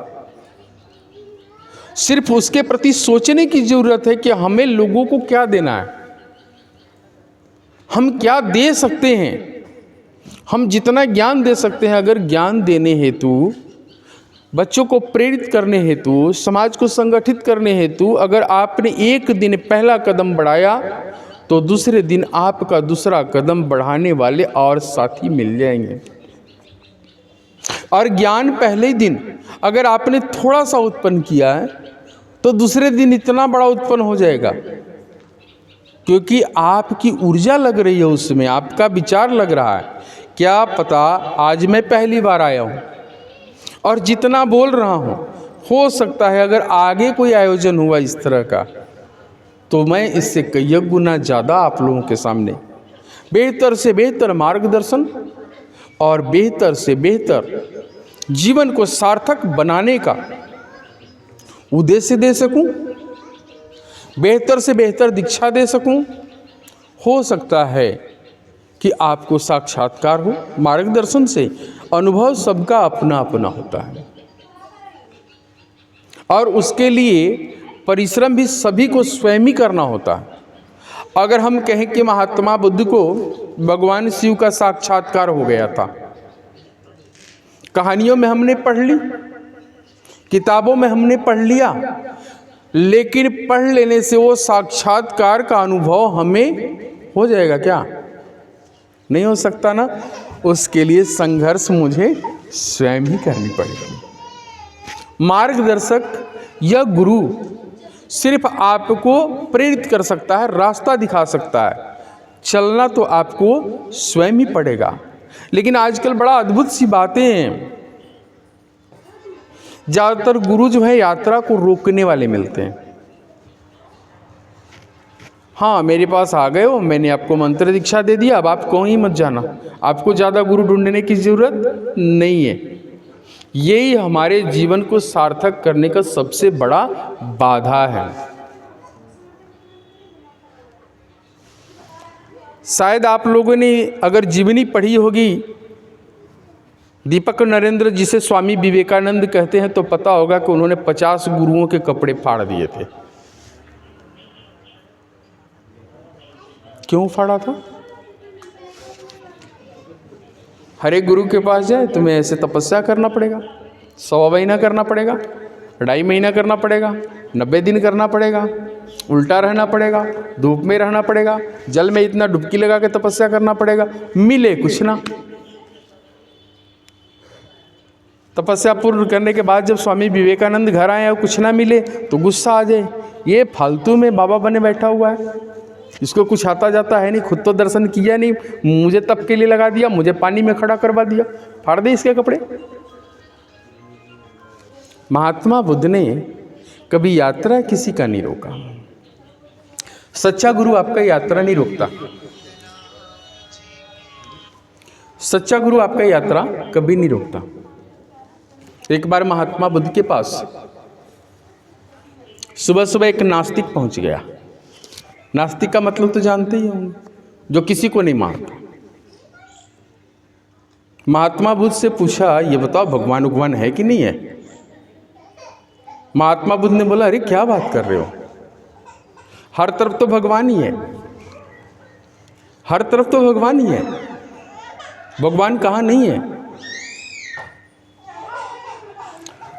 S1: सिर्फ उसके प्रति सोचने की जरूरत है कि हमें लोगों को क्या देना है, हम क्या दे सकते हैं, हम जितना ज्ञान दे सकते हैं। अगर ज्ञान देने हेतु, बच्चों को प्रेरित करने हेतु, समाज को संगठित करने हेतु अगर आपने एक दिन पहला कदम बढ़ाया तो दूसरे दिन आपका दूसरा कदम बढ़ाने वाले और साथी मिल जाएंगे। और ज्ञान पहले दिन अगर आपने थोड़ा सा उत्पन्न किया है तो दूसरे दिन इतना बड़ा उत्पन्न हो जाएगा, क्योंकि आपकी ऊर्जा लग रही है उसमें, आपका विचार लग रहा है। क्या पता आज मैं पहली बार आया हूँ और जितना बोल रहा हूँ, हो सकता है अगर आगे कोई आयोजन हुआ इस तरह का तो मैं इससे कई गुना ज़्यादा आप लोगों के सामने बेहतर से बेहतर मार्गदर्शन और बेहतर से बेहतर जीवन को सार्थक बनाने का उद्देश्य दे सकूं, बेहतर से बेहतर दीक्षा दे सकूं। हो सकता है कि आपको साक्षात्कार हो। मार्गदर्शन से अनुभव सबका अपना अपना होता है और उसके लिए परिश्रम भी सभी को स्वयं ही करना होता है। अगर हम कहें कि महात्मा बुद्ध को भगवान शिव का साक्षात्कार हो गया था, कहानियों में हमने पढ़ ली, किताबों में हमने पढ़ लिया, लेकिन पढ़ लेने से वो साक्षात्कार का अनुभव हमें हो जाएगा क्या? नहीं हो सकता ना, उसके लिए संघर्ष मुझे स्वयं ही करनी पड़ेगी। मार्गदर्शक या गुरु सिर्फ आपको प्रेरित कर सकता है, रास्ता दिखा सकता है, चलना तो आपको स्वयं ही पड़ेगा। लेकिन आजकल बड़ा अद्भुत सी बातें हैं, ज़्यादातर गुरु जो है यात्रा को रोकने वाले मिलते हैं। हाँ, मेरे पास आ गए हो, मैंने आपको मंत्र दीक्षा दे दिया, अब आप कहीं मत जाना, आपको ज़्यादा गुरु ढूंढने की ज़रूरत नहीं है। यही हमारे जीवन को सार्थक करने का सबसे बड़ा बाधा है। शायद आप लोगों ने अगर जीवनी पढ़ी होगी दीपक नरेंद्र, जिसे स्वामी विवेकानंद कहते हैं, तो पता होगा कि उन्होंने 50 गुरुओं के कपड़े फाड़ दिए थे। क्यों फाड़ा था? हर एक गुरु के पास जाए तुम्हें ऐसे तपस्या करना पड़ेगा, 100 महीना करना पड़ेगा, 2.5 महीना करना पड़ेगा, 90 दिन करना पड़ेगा, उल्टा रहना पड़ेगा, धूप में रहना पड़ेगा, जल में इतना डुबकी लगा के तपस्या करना पड़ेगा, मिले कुछ ना। तपस्या पूर्ण करने के बाद जब स्वामी विवेकानंद घर आए और कुछ ना मिले तो गुस्सा आ जाए, ये फालतू में बाबा बने बैठा हुआ है, इसको कुछ आता जाता है नहीं, खुद तो दर्शन किया नहीं, मुझे तप के लिए लगा दिया, मुझे पानी में खड़ा करवा दिया, फाड़ दे इसके कपड़े। महात्मा बुद्ध ने कभी यात्रा किसी का नहीं रोका। सच्चा गुरु आपका यात्रा नहीं रोकता, सच्चा गुरु आपका यात्रा कभी नहीं रोकता। एक बार महात्मा बुद्ध के पास सुबह सुबह एक नास्तिक पहुंच गया। नास्तिक का मतलब तो जानते ही होंगे, जो किसी को नहीं मानता। महात्मा बुद्ध से पूछा, ये बताओ भगवान उगवान है कि नहीं है? महात्मा बुद्ध ने बोला, अरे क्या बात कर रहे हो, हर तरफ तो भगवान ही है, हर तरफ तो भगवान ही है, भगवान कहाँ नहीं है।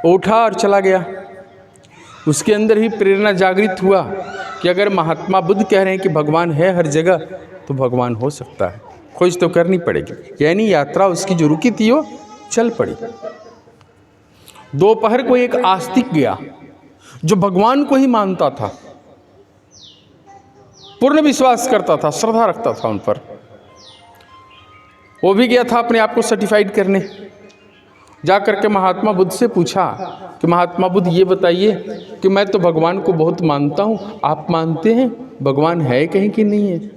S1: उठा और चला गया। उसके अंदर ही प्रेरणा जागृत हुआ कि अगर महात्मा बुद्ध कह रहे हैं कि भगवान है हर जगह, तो भगवान हो सकता है, खोज तो करनी पड़ेगी। यानी यात्रा उसकी जो रुकी थी वो चल पड़ी। दोपहर को एक आस्तिक गया जो भगवान को ही मानता था, पूर्ण विश्वास करता था, श्रद्धा रखता था उन पर। वो भी गया था अपने आप को सर्टिफाइड करने। जा करके महात्मा बुद्ध से पूछा कि महात्मा बुद्ध ये बताइए कि मैं तो भगवान को बहुत मानता हूँ, आप मानते हैं भगवान है कहीं कि नहीं है?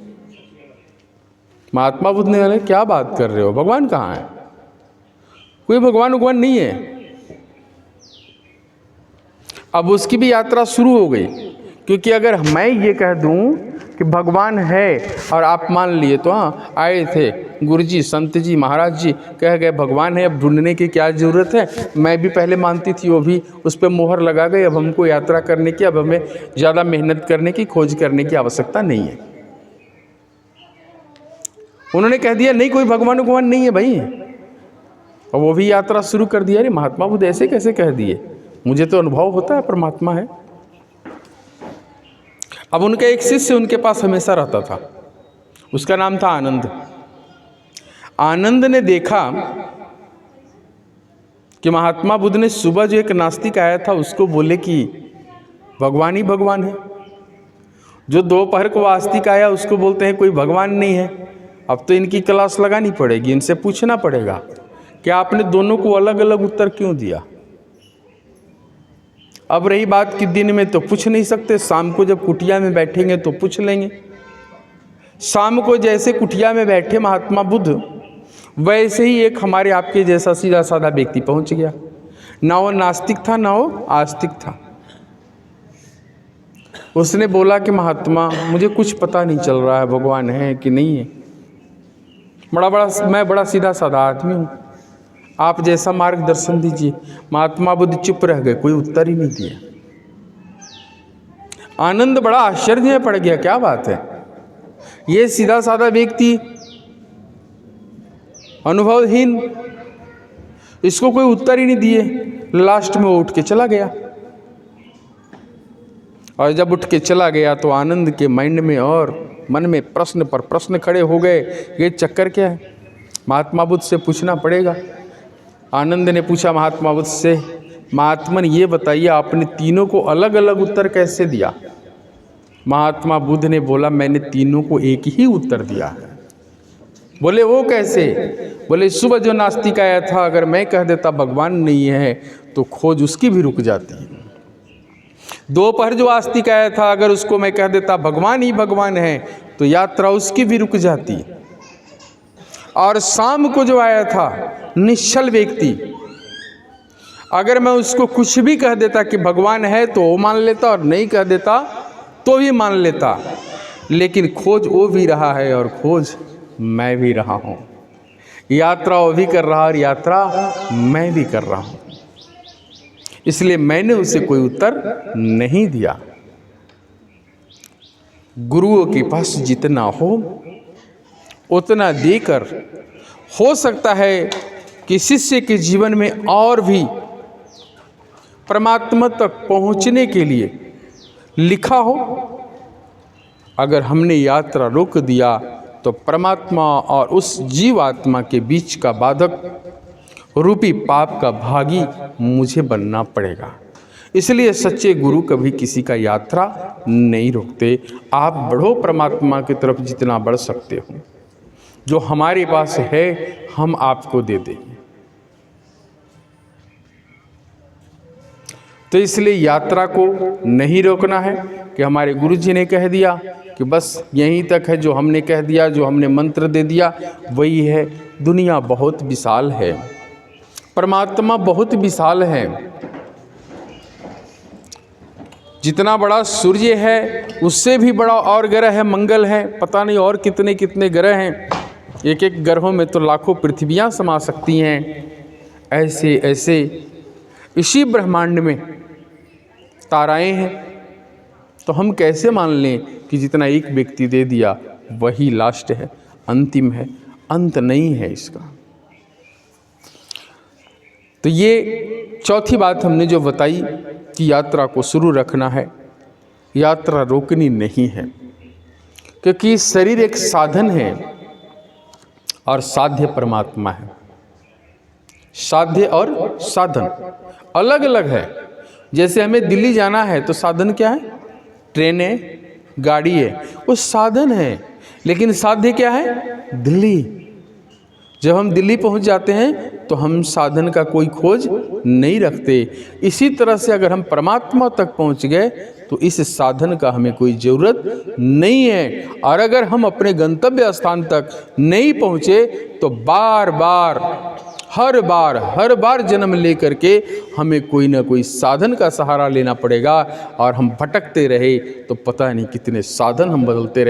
S1: महात्मा बुद्ध ने बोला, क्या बात कर रहे हो, भगवान कहाँ है? कोई भगवान नहीं है। अब उसकी भी यात्रा शुरू हो गई, क्योंकि अगर मैं ये कह दूं कि भगवान है और आप मान लिए तो हाँ, आए थे गुरुजी, संत जी, महाराज जी कह गए भगवान है, अब ढूंढने की क्या ज़रूरत है, मैं भी पहले मानती थी, वो भी उस पर मोहर लगा गई, अब हमको यात्रा करने की, अब हमें ज़्यादा मेहनत करने की, खोज करने की आवश्यकता नहीं है। उन्होंने कह दिया नहीं, कोई भगवान नहीं है भाई, और वो भी यात्रा शुरू कर दिया। अरे महात्मा बुद्ध ऐसे कैसे कह दिए, मुझे तो अनुभव होता है परमात्मा है। अब उनका एक शिष्य उनके पास हमेशा रहता था, उसका नाम था आनंद। आनंद ने देखा कि महात्मा बुद्ध ने सुबह जो एक नास्तिक आया था उसको बोले कि भगवान ही भगवान है, जो दोपहर को आस्तिक आया उसको बोलते हैं कोई भगवान नहीं है। अब तो इनकी क्लास लगानी पड़ेगी, इनसे पूछना पड़ेगा कि आपने दोनों को अलग अलग उत्तर क्यों दिया। अब रही बात कि दिन में तो पूछ नहीं सकते, शाम को जब कुटिया में बैठेंगे तो पूछ लेंगे। शाम को जैसे कुटिया में बैठे महात्मा बुद्ध, वैसे ही एक हमारे आपके जैसा सीधा साधा व्यक्ति पहुंच गया। ना वो नास्तिक था ना वो आस्तिक था। उसने बोला कि महात्मा मुझे कुछ पता नहीं चल रहा है भगवान है कि नहीं है, मैं बड़ा सीधा साधा आदमी हूँ, आप जैसा मार्गदर्शन दीजिए। महात्मा बुद्ध चुप रह गए, कोई उत्तर ही नहीं दिया। आनंद बड़ा आश्चर्य में पड़ गया, क्या बात है, ये सीधा साधा व्यक्ति अनुभवहीन, इसको कोई उत्तर ही नहीं दिए। लास्ट में वो उठ के चला गया, और जब उठ के चला गया तो आनंद के माइंड में और मन में प्रश्न पर प्रश्न खड़े हो गए, ये चक्कर क्या है? महात्मा बुद्ध से पूछना पड़ेगा। आनंद ने पूछा महात्मा बुद्ध से, महात्मन ये बताइए आपने तीनों को अलग अलग उत्तर कैसे दिया? महात्मा बुद्ध ने बोला, मैंने तीनों को एक ही उत्तर दिया है। बोले वो कैसे? बोले सुबह जो नास्तिक आया था, अगर मैं कह देता भगवान नहीं है तो खोज उसकी भी रुक जाती। दोपहर जो आस्तिक आया था, अगर उसको मैं कह देता भगवान ही भगवान है तो यात्रा उसकी भी रुक जाती। और शाम को जो आया था निश्चल व्यक्ति, अगर मैं उसको कुछ भी कह देता कि भगवान है तो वो मान लेता, और नहीं कह देता तो भी मान लेता। लेकिन खोज वो भी रहा है और खोज मैं भी रहा हूँ। यात्रा वो भी कर रहा और यात्रा मैं भी कर रहा हूँ। इसलिए मैंने उसे कोई उत्तर नहीं दिया। गुरुओं के पास जितना हो उतना देकर हो सकता है कि शिष्य के जीवन में और भी परमात्मा तक पहुंचने के लिए लिखा हो। अगर हमने यात्रा रोक दिया तो परमात्मा और उस जीवात्मा के बीच का बाधक रूपी पाप का भागी मुझे बनना पड़ेगा। इसलिए सच्चे गुरु कभी किसी का यात्रा नहीं रोकते। आप बढ़ो परमात्मा की तरफ जितना बढ़ सकते हो। जो हमारे पास है हम आपको दे देंगे। तो इसलिए यात्रा को नहीं रोकना है कि हमारे गुरु जी ने कह दिया कि बस यहीं तक है, जो हमने कह दिया, जो हमने मंत्र दे दिया वही है। दुनिया बहुत विशाल है, परमात्मा बहुत विशाल है। जितना बड़ा सूर्य है उससे भी बड़ा और ग्रह है, मंगल है, पता नहीं और कितने कितने ग्रह हैं। एक एक ग्रहों में तो लाखों पृथ्वियाँ समा सकती हैं। ऐसे ऐसे इसी ब्रह्मांड में ताराएं हैं। तो हम कैसे मान लें कि जितना एक व्यक्ति दे दिया वही लास्ट है, अंतिम है, अंत नहीं है इसका। तो ये चौथी बात हमने जो बताई कि यात्रा को शुरू रखना है, यात्रा रोकनी नहीं है। क्योंकि शरीर एक साधन है और साध्य परमात्मा है। साध्य और साधन अलग अलग है। जैसे हमें दिल्ली जाना है तो साधन क्या है? ट्रेन है, गाड़ी है, वो साधन है। लेकिन साध्य क्या है? दिल्ली। जब हम दिल्ली पहुंच जाते हैं तो हम साधन का कोई खोज नहीं रखते। इसी तरह से अगर हम परमात्मा तक पहुंच गए तो इस साधन का हमें कोई ज़रूरत नहीं है। और अगर हम अपने गंतव्य स्थान तक नहीं पहुंचे तो बार बार हर बार जन्म लेकर के हमें कोई ना कोई साधन का सहारा लेना पड़ेगा। और हम भटकते रहे तो पता नहीं कितने साधन हम बदलते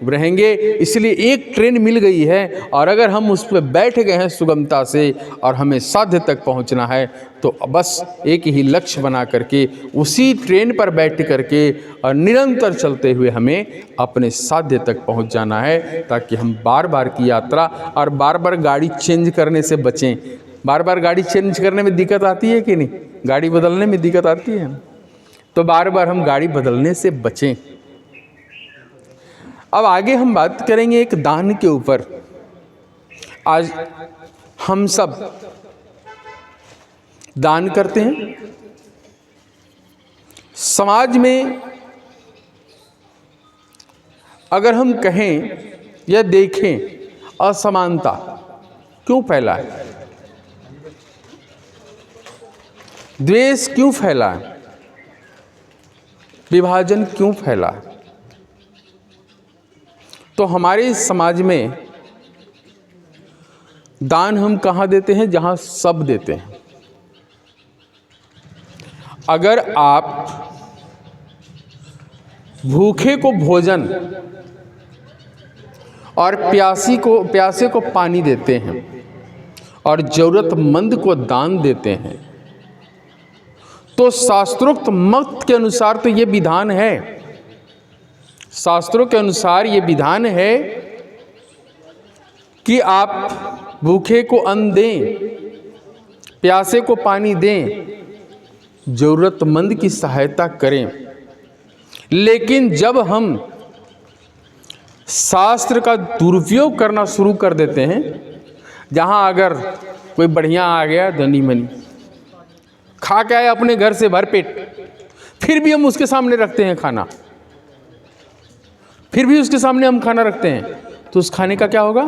S1: रहेंगे। इसलिए एक ट्रेन मिल गई है और अगर हम उस पर बैठ गए हैं सुगमता से और हमें साध्य तक पहुंचना है तो बस एक ही लक्ष्य बना करके उसी ट्रेन पर बैठ करके और निरंतर चलते हुए हमें अपने साध्य तक पहुंच जाना है, ताकि हम बार बार की यात्रा और बार बार गाड़ी चेंज करने से बचें। बार बार गाड़ी चेंज करने में दिक्कत आती है कि नहीं? गाड़ी बदलने में दिक्कत आती है। तो बार बार हम गाड़ी बदलने से बचें। अब आगे हम बात करेंगे एक दान के ऊपर। आज हम सब दान करते हैं। समाज में अगर हम कहें या देखें असमानता क्यों फैला है, द्वेष क्यों फैला है, विभाजन क्यों फैला है, तो हमारे समाज में दान हम कहाँ देते हैं? जहाँ सब देते हैं। अगर आप भूखे को भोजन और प्यासे को पानी देते हैं और जरूरतमंद को दान देते हैं तो शास्त्रोक्त मत के अनुसार तो ये विधान है, शास्त्रों के अनुसार ये विधान है कि आप भूखे को अन्न दें, प्यासे को पानी दें, जरूरतमंद की सहायता करें। लेकिन जब हम शास्त्र का दुरुपयोग करना शुरू कर देते हैं। जहाँ अगर कोई बढ़िया आ गया धनी मनी खा के आए अपने घर से भर पेट, फिर भी हम उसके सामने रखते हैं खाना, फिर भी उसके सामने हम खाना रखते हैं, तो उस खाने का क्या होगा?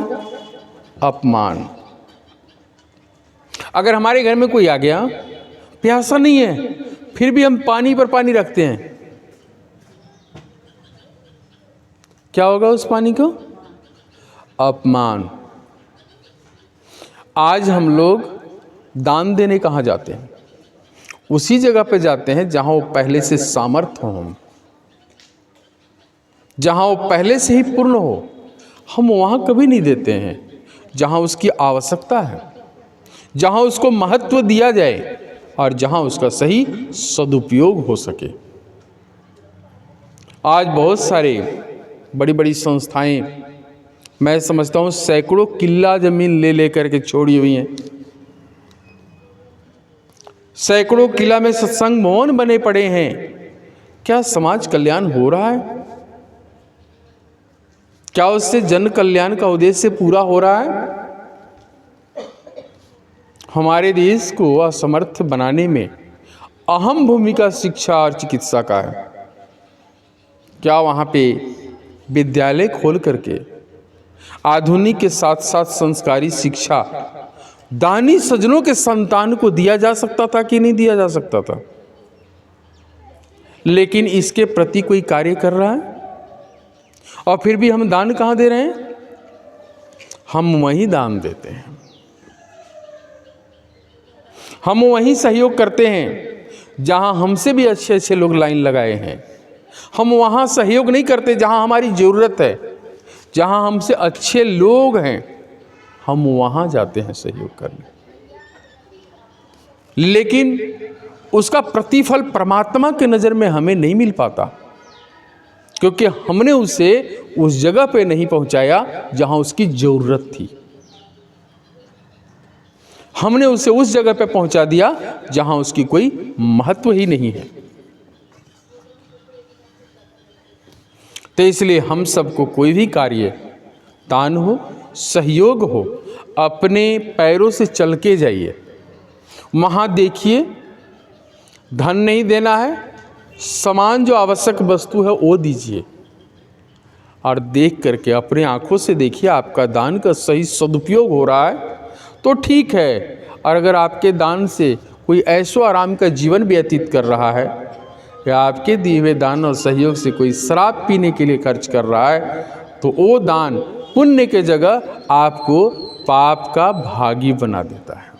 S1: अपमान। अगर हमारे घर में कोई आ गया प्यासा नहीं है, फिर भी हम पानी पर पानी रखते हैं, क्या होगा उस पानी को? अपमान। आज हम लोग दान देने कहाँ जाते हैं? उसी जगह पे जाते हैं जहां वो पहले से सामर्थ्य हो, हम जहां वो पहले से ही पूर्ण हो। हम वहां कभी नहीं देते हैं जहां उसकी आवश्यकता है, जहां उसको महत्व दिया जाए और जहां उसका सही सदुपयोग हो सके। आज बहुत सारे बड़ी बड़ी संस्थाएं, मैं समझता हूँ सैकड़ों किल्ला जमीन ले लेकर के छोड़ी हुई हैं। सैकड़ों किला में सत्संग भवन बने पड़े हैं। क्या समाज कल्याण हो रहा है? क्या उससे जन कल्याण का उद्देश्य पूरा हो रहा है? हमारे देश को असमर्थ बनाने में अहम भूमिका शिक्षा और चिकित्सा का है। क्या वहाँ पे विद्यालय खोल करके आधुनिक के साथ साथ संस्कारी शिक्षा दानी सज्जनों के संतान को दिया जा सकता था कि नहीं दिया जा सकता था? लेकिन इसके प्रति कोई कार्य कर रहा है? और फिर भी हम दान कहाँ दे रहे हैं? हम वहीं दान देते हैं, हम वहीं सहयोग करते हैं जहां हमसे भी अच्छे अच्छे लोग लाइन लगाए हैं। हम वहां सहयोग नहीं करते जहां हमारी ज़रूरत है, जहां हमसे अच्छे लोग हैं, हम वहां जाते हैं सहयोग करने। लेकिन उसका प्रतिफल परमात्मा के नज़र में हमें नहीं मिल पाता, क्योंकि हमने उसे उस जगह पे नहीं पहुंचाया जहां उसकी ज़रूरत थी। हमने उसे उस जगह पे पहुंचा दिया जहां उसकी कोई महत्व ही नहीं है। तो इसलिए हम सबको कोई भी कार्य, दान हो, सहयोग हो, अपने पैरों से चल के जाइए। वहाँ देखिए, धन नहीं देना है, सामान जो आवश्यक वस्तु है वो दीजिए, और देख करके अपने आंखों से देखिए आपका दान का सही सदुपयोग हो रहा है तो ठीक है। और अगर आपके दान से कोई ऐशो आराम का जीवन व्यतीत कर रहा है, या आपके दिए हुए दान और सहयोग से कोई शराब पीने के लिए खर्च कर रहा है, तो वो दान पुण्य के जगह आपको पाप का भागी बना देता है।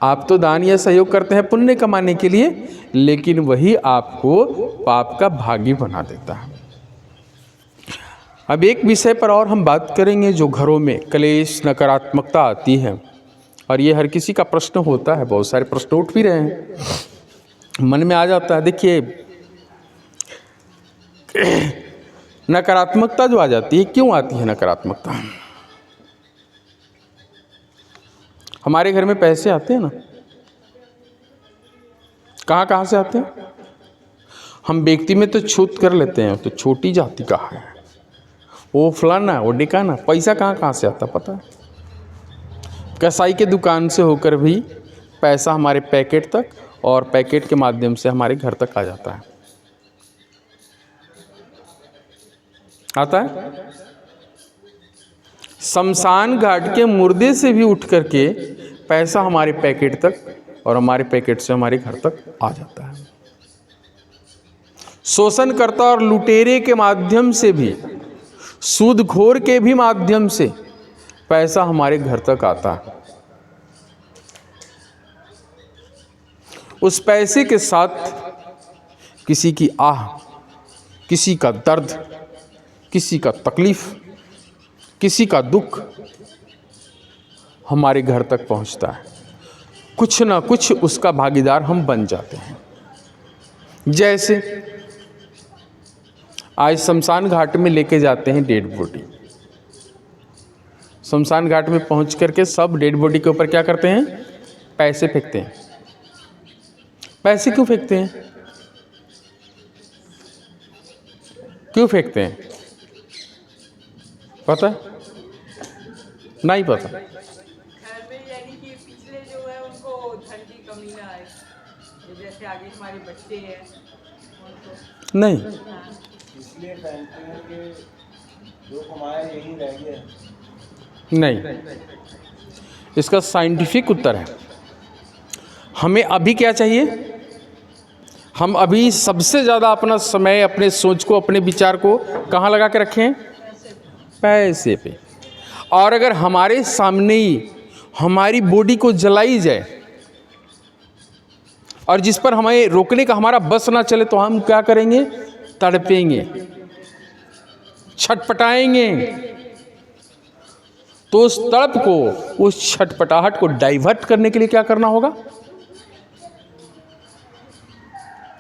S1: आप तो दान या सहयोग करते हैं पुण्य कमाने के लिए, लेकिन वही आपको पाप का भागी बना देता है। अब एक विषय पर और हम बात करेंगे जो घरों में क्लेश, नकारात्मकता आती है, और ये हर किसी का प्रश्न होता है। बहुत सारे प्रश्न उठ भी रहे हैं, मन में आ जाता है। देखिए, नकारात्मकता जो आ जाती है, क्यों आती है नकारात्मकता? हमारे घर में पैसे आते हैं ना, कहाँ कहाँ से आते हैं? हम व्यक्ति में तो छूत कर लेते हैं, तो छोटी जाति का है, वो फलाना, वो डिकाना। पैसा कहाँ कहाँ से आता पता है? कसाई के दुकान से होकर भी पैसा हमारे पैकेट तक, और पैकेट के माध्यम से हमारे घर तक आ जाता है। आता है? शमशान घाट के मुर्दे से भी उठ करके पैसा हमारे पैकेट तक, और हमारे पैकेट से हमारे घर तक आ जाता है। शोषणकर्ता और लुटेरे के माध्यम से भी, सूदखोर के भी माध्यम से पैसा हमारे घर तक आता है। उस पैसे के साथ किसी की आह, किसी का दर्द, किसी का तकलीफ, किसी का दुख हमारे घर तक पहुंचता है। कुछ ना कुछ उसका भागीदार हम बन जाते हैं। जैसे आज शमशान घाट में लेके जाते हैं डेड बॉडी। शमशान घाट में पहुंच करके सब डेड बॉडी के ऊपर क्या करते हैं? पैसे फेंकते हैं। पैसे क्यों फेंकते हैं? क्यों फेंकते हैं? पता है? नहीं पता।
S2: घर में यानी कि पिछले जो है उनको धन की कमी ना आए, जैसे आगे हमारे बच्चे हैं उनको।
S1: नहीं,
S2: हाँ।
S3: इसलिए फैलते हैं कि जो कमाए यही रह गया।
S1: नहीं, इसका साइंटिफिक उत्तर है। हमें अभी क्या चाहिए? हम अभी सबसे ज़्यादा अपना समय, अपने सोच को, अपने विचार को कहाँ लगा के रखें? पैसे पे। और अगर हमारे सामने ही हमारी बॉडी को जलाई जाए और जिस पर हमें रोकने का हमारा बस ना चले तो हम क्या करेंगे? तड़पेंगे, छटपटाएंगे। तो उस तड़प को, उस छटपटाहट को डाइवर्ट करने के लिए क्या करना होगा?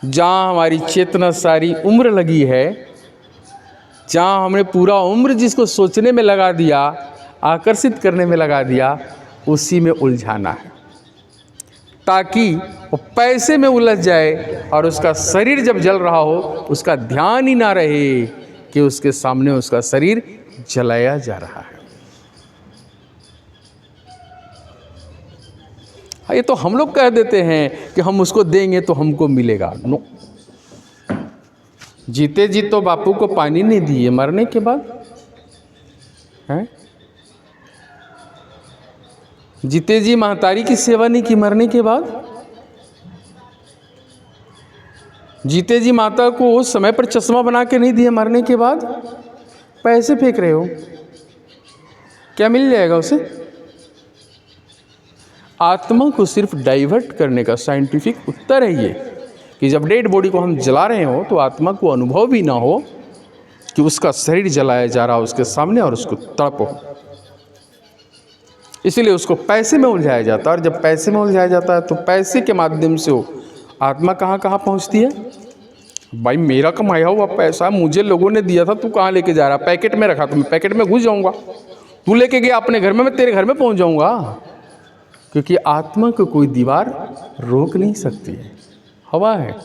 S1: जहाँ हमारी चेतना सारी उम्र लगी है, जहाँ हमने पूरा उम्र जिसको सोचने में लगा दिया, आकर्षित करने में लगा दिया, उसी में उलझाना है, ताकि वो पैसे में उलझ जाए और उसका शरीर जब जल रहा हो उसका ध्यान ही ना रहे कि उसके सामने उसका शरीर जलाया जा रहा है। ये तो हम लोग कह देते हैं कि हम उसको देंगे तो हमको मिलेगा। नो, जीते जी तो बापू को पानी नहीं दिए, मरने के बाद हैं? जीते जी महतारी की सेवा नहीं की, मरने के बाद? जीते जी माता को समय पर चश्मा बना के नहीं दिए, मरने के बाद? पैसे फेंक रहे हो, क्या मिल जाएगा उसे? आत्मा को सिर्फ डाइवर्ट करने का साइंटिफिक उत्तर है ये कि जब डेड बॉडी को हम जला रहे हो तो आत्मा को अनुभव भी ना हो कि उसका शरीर जलाया जा रहा हो उसके सामने और उसको तड़पो। इसीलिए उसको पैसे में उलझाया जाता है। और जब पैसे में उलझाया जाता है तो पैसे के माध्यम से वो आत्मा कहाँ कहाँ पहुँचती है? भाई मेरा कमाया हुआ पैसा मुझे लोगों ने दिया था, तू कहाँ लेके जा रहा? पैकेट में रखा, तो मैं पैकेट में घुस जाऊँगा। तू लेके गया अपने घर में, मैं तेरे घर में पहुँच जाऊँगा। क्योंकि आत्मा को कोई दीवार रोक नहीं सकती है, हवा है।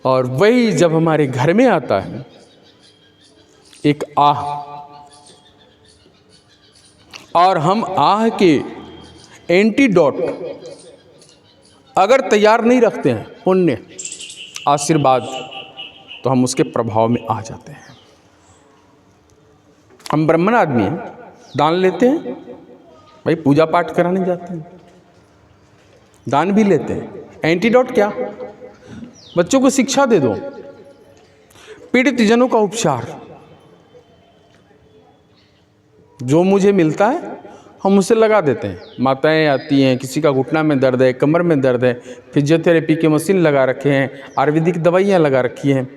S1: और वही जब हमारे घर में आता है एक आह, और हम आह के एंटीडोट अगर तैयार नहीं रखते हैं, पुण्य, आशीर्वाद, तो हम उसके प्रभाव में आ जाते हैं। हम ब्राह्मण आदमी हैं, दान लेते हैं, भाई पूजा पाठ कराने जाते हैं, दान भी लेते हैं। एंटीडोट क्या? बच्चों को शिक्षा दे दो, पीड़ित जनों का उपचार। जो मुझे मिलता है हम उसे लगा देते हैं। माताएं आती हैं, किसी का घुटना में दर्द है, कमर में दर्द है, फिजियोथेरेपी की मशीन लगा रखे हैं, आयुर्वेदिक दवाइयाँ लगा रखी हैं,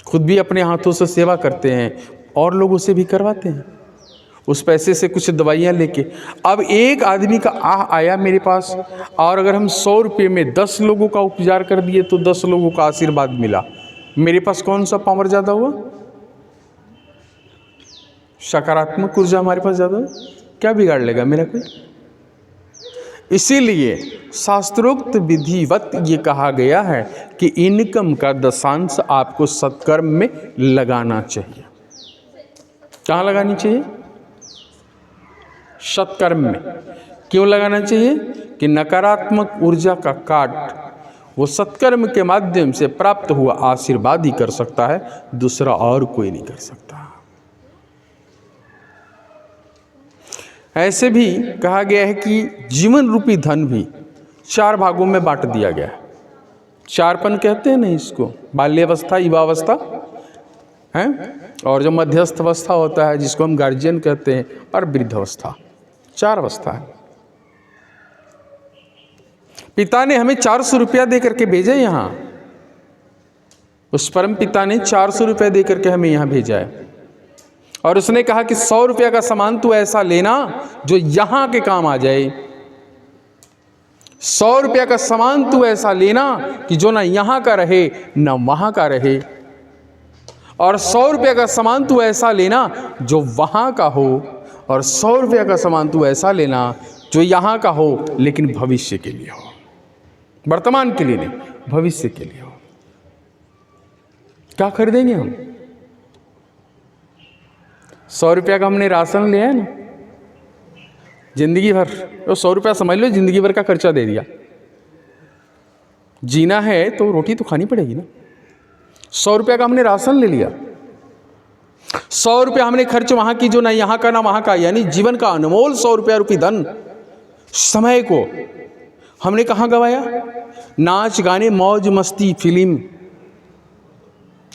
S1: खुद भी अपने हाथों से सेवा करते हैं और लोगों से भी करवाते हैं उस पैसे से कुछ दवाइयाँ लेके। अब एक आदमी का आह आया मेरे पास, और अगर हम 100 रुपये में 10 लोगों का उपचार कर दिए तो 10 लोगों का आशीर्वाद मिला। मेरे पास कौन सा पावर ज़्यादा हुआ? सकारात्मक ऊर्जा हमारे पास ज़्यादा है। क्या बिगाड़ लेगा मेरा कोई? इसीलिए शास्त्रोक्त विधिवत ये कहा गया है कि इनकम का 10% आपको सत्कर्म में लगाना चाहिए। कहाँ लगानी चाहिए? सत्कर्म में। क्यों लगाना चाहिए? कि नकारात्मक ऊर्जा का काट वो सत्कर्म के माध्यम से प्राप्त हुआ आशीर्वाद ही कर सकता है, दूसरा और कोई नहीं कर सकता। ऐसे भी कहा गया है कि जीवन रूपी धन भी 4 भागों में बांट दिया गया है। 4पन कहते हैं ना इसको, बाल्यावस्था, युवावस्था है, और जो मध्यस्थ अवस्था होता है जिसको हम गार्जियन कहते हैं, और वृद्धावस्था। 4 अवस्था है। पिता ने हमें 400 रुपया दे करके भेजा यहाँ, उस परम पिता ने 400 रुपया दे करके हमें यहाँ भेजा है, और उसने कहा कि 100 रुपया का सामान तू ऐसा लेना जो यहाँ के काम आ जाए। 100 रुपया का सामान तू ऐसा लेना कि जो ना यहाँ का रहे ना वहाँ का रहे, और 100 रुपया का सामान तू ऐसा लेना जो वहाँ का हो, और 100 रुपया का सामान तू ऐसा लेना जो यहाँ का हो लेकिन भविष्य के लिए हो, वर्तमान के लिए नहीं, भविष्य के लिए हो। क्या खरीदेंगे हम? 100 रुपया का हमने राशन लिया है ना, जिंदगी भर, तो 100 रुपया समझ लो जिंदगी भर का खर्चा दे दिया। जीना है तो रोटी तो खानी पड़ेगी ना। 100 रुपया का हमने राशन ले लिया, 100 रुपया हमने खर्च वहाँ की जो ना यहाँ का ना वहाँ का, यानी जीवन का अनमोल 100 रुपया रूपी धन, समय को हमने कहाँ गवाया? नाच गाने मौज मस्ती फिल्म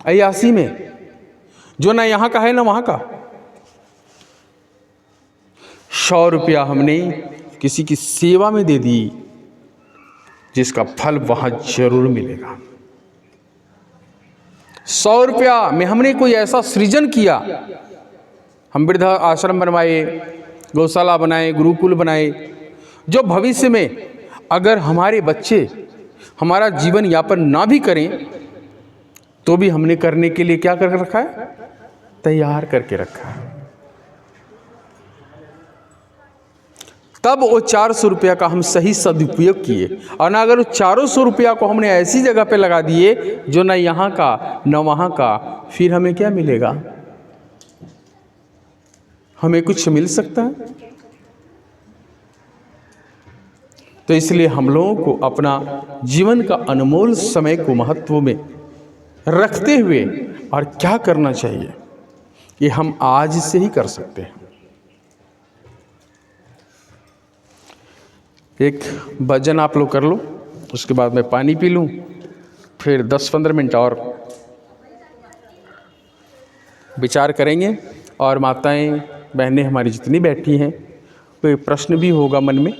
S1: अयासी में, जो ना यहाँ का है ना वहाँ का। 100 रुपया हमने किसी की सेवा में दे दी, जिसका फल वहाँ जरूर मिलेगा। 100 रुपया में हमने कोई ऐसा सृजन किया, हम वृद्ध आश्रम बनवाए, गौशाला बनाए, गुरुकुल बनाए, जो भविष्य में अगर हमारे बच्चे हमारा जीवन यापन ना भी करें तो भी हमने करने के लिए क्या कर रखा है? तैयार करके रखा है। तब वो 400 रुपया का हम सही सदुपयोग किए, और ना अगर 400 रुपया को हमने ऐसी जगह पे लगा दिए जो ना यहाँ का ना वहाँ का, फिर हमें क्या मिलेगा? हमें कुछ मिल सकता है? तो इसलिए हम लोगों को अपना जीवन का अनमोल समय को महत्व में रखते हुए और क्या करना चाहिए, ये हम आज से ही कर सकते हैं। एक भजन आप लोग कर लो, उसके बाद मैं पानी पी लूँ, फिर 10-15 मिनट और विचार करेंगे। और माताएं बहनें हमारी जितनी बैठी हैं, कोई प्रश्न भी होगा मन में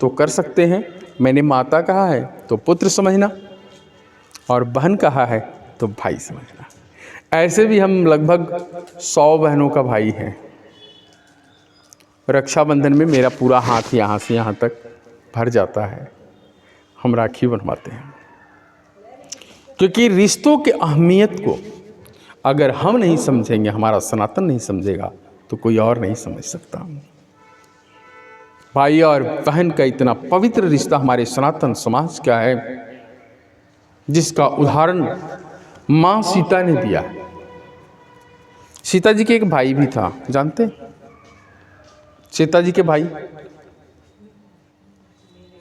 S1: तो कर सकते हैं। मैंने माता कहा है तो पुत्र समझना, और बहन कहा है तो भाई समझना। ऐसे भी हम लगभग 100 बहनों का भाई हैं। रक्षाबंधन में मेरा पूरा हाथ यहाँ से यहाँ तक भर जाता है, हम राखी बनवाते हैं। क्योंकि रिश्तों के अहमियत को अगर हम नहीं समझेंगे, हमारा सनातन नहीं समझेगा, तो कोई और नहीं समझ सकता। भाई और बहन का इतना पवित्र रिश्ता हमारे सनातन समाज का है, जिसका उदाहरण माँ सीता ने दिया। सीता जी के एक भाई भी था, जानते? सीता जी के भाई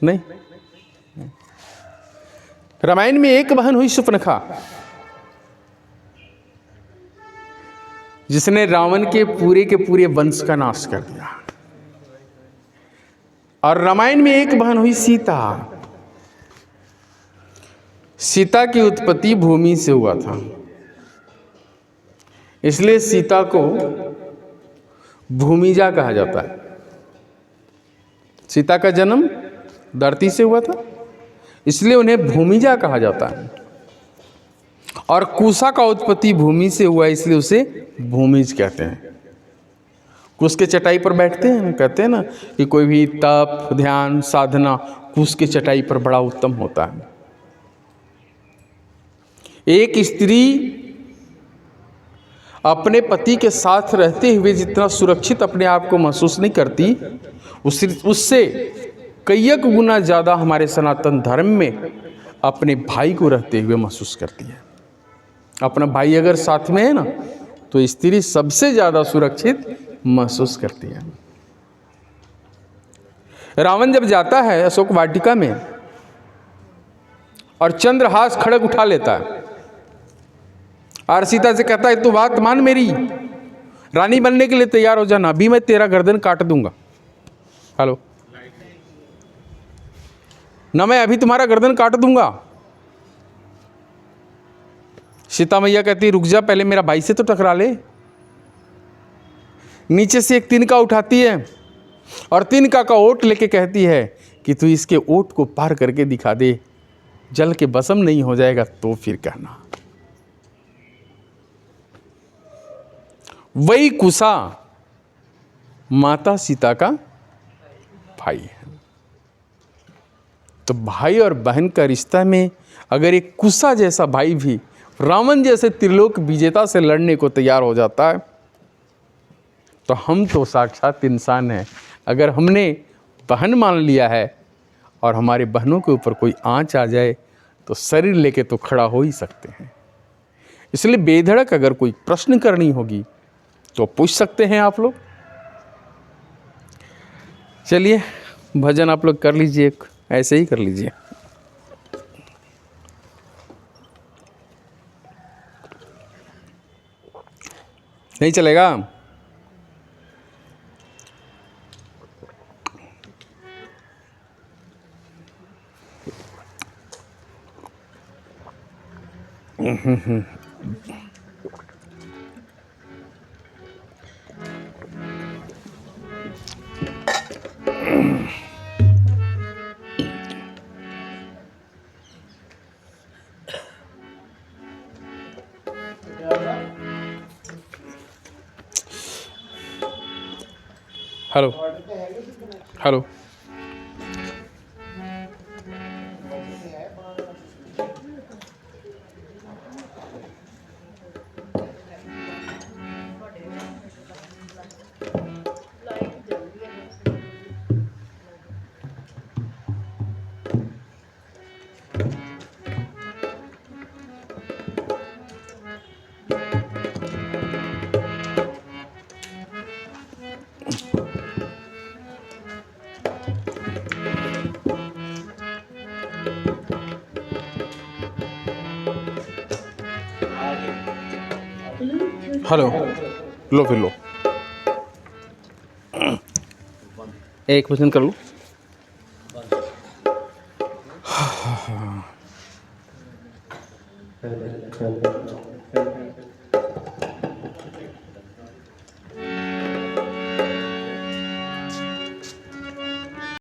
S1: नहीं? रामायण में एक बहन हुई शूर्पणखा, जिसने रावण के पूरे वंश का नाश कर दिया। और रामायण में एक बहन हुई सीता। सीता की उत्पत्ति भूमि से हुआ था, इसलिए सीता को भूमिजा कहा जाता है। सीता का जन्म धरती से हुआ था, इसलिए उन्हें भूमिजा कहा जाता है। और कुशा का उत्पत्ति भूमि से हुआ, इसलिए उसे भूमिज कहते हैं। कुश के चटाई पर बैठते हैं, कहते हैं ना कि कोई भी तप ध्यान साधना कुश के चटाई पर बड़ा उत्तम होता है। एक स्त्री अपने पति के साथ रहते हुए जितना सुरक्षित अपने आप को महसूस नहीं करती, उससे कईक गुना ज़्यादा हमारे सनातन धर्म में अपने भाई को रहते हुए महसूस करती है। अपना भाई अगर साथ में है ना, तो स्त्री सबसे ज़्यादा सुरक्षित महसूस करती है। रावण जब जाता है अशोक वाटिका में और चंद्रहास खड़ग उठा लेता है और सीता से कहता है, तू बात मान मेरी, रानी बनने के लिए तैयार हो जाना, अभी मैं तेरा गर्दन काट दूंगा। हेलो ना, मैं अभी तुम्हारा गर्दन काट दूंगा। सीता मैया कहती, रुक जा, पहले मेरा भाई से तो टकरा ले। नीचे से एक तिनका उठाती है और तिनका का ओट लेके कहती है कि तू इसके ओट को पार करके दिखा दे, जल के भस्म नहीं हो जाएगा तो फिर कहना। वही कुशा माता सीता का भाई है। तो भाई और बहन का रिश्ता में अगर एक कुशा जैसा भाई भी रावण जैसे त्रिलोक विजेता से लड़ने को तैयार हो जाता है, तो हम तो साक्षात इंसान हैं। अगर हमने बहन मान लिया है और हमारे बहनों के ऊपर कोई आंच आ जाए तो शरीर लेके तो खड़ा हो ही सकते हैं। इसलिए बेधड़क अगर कोई प्रश्न करनी होगी तो पूछ सकते हैं आप लोग। चलिए भजन आप लोग कर लीजिए, ऐसे ही कर लीजिए। नहीं चलेगा? Hello hello. हेलो, लो फिर लो, एक वचन कर लो।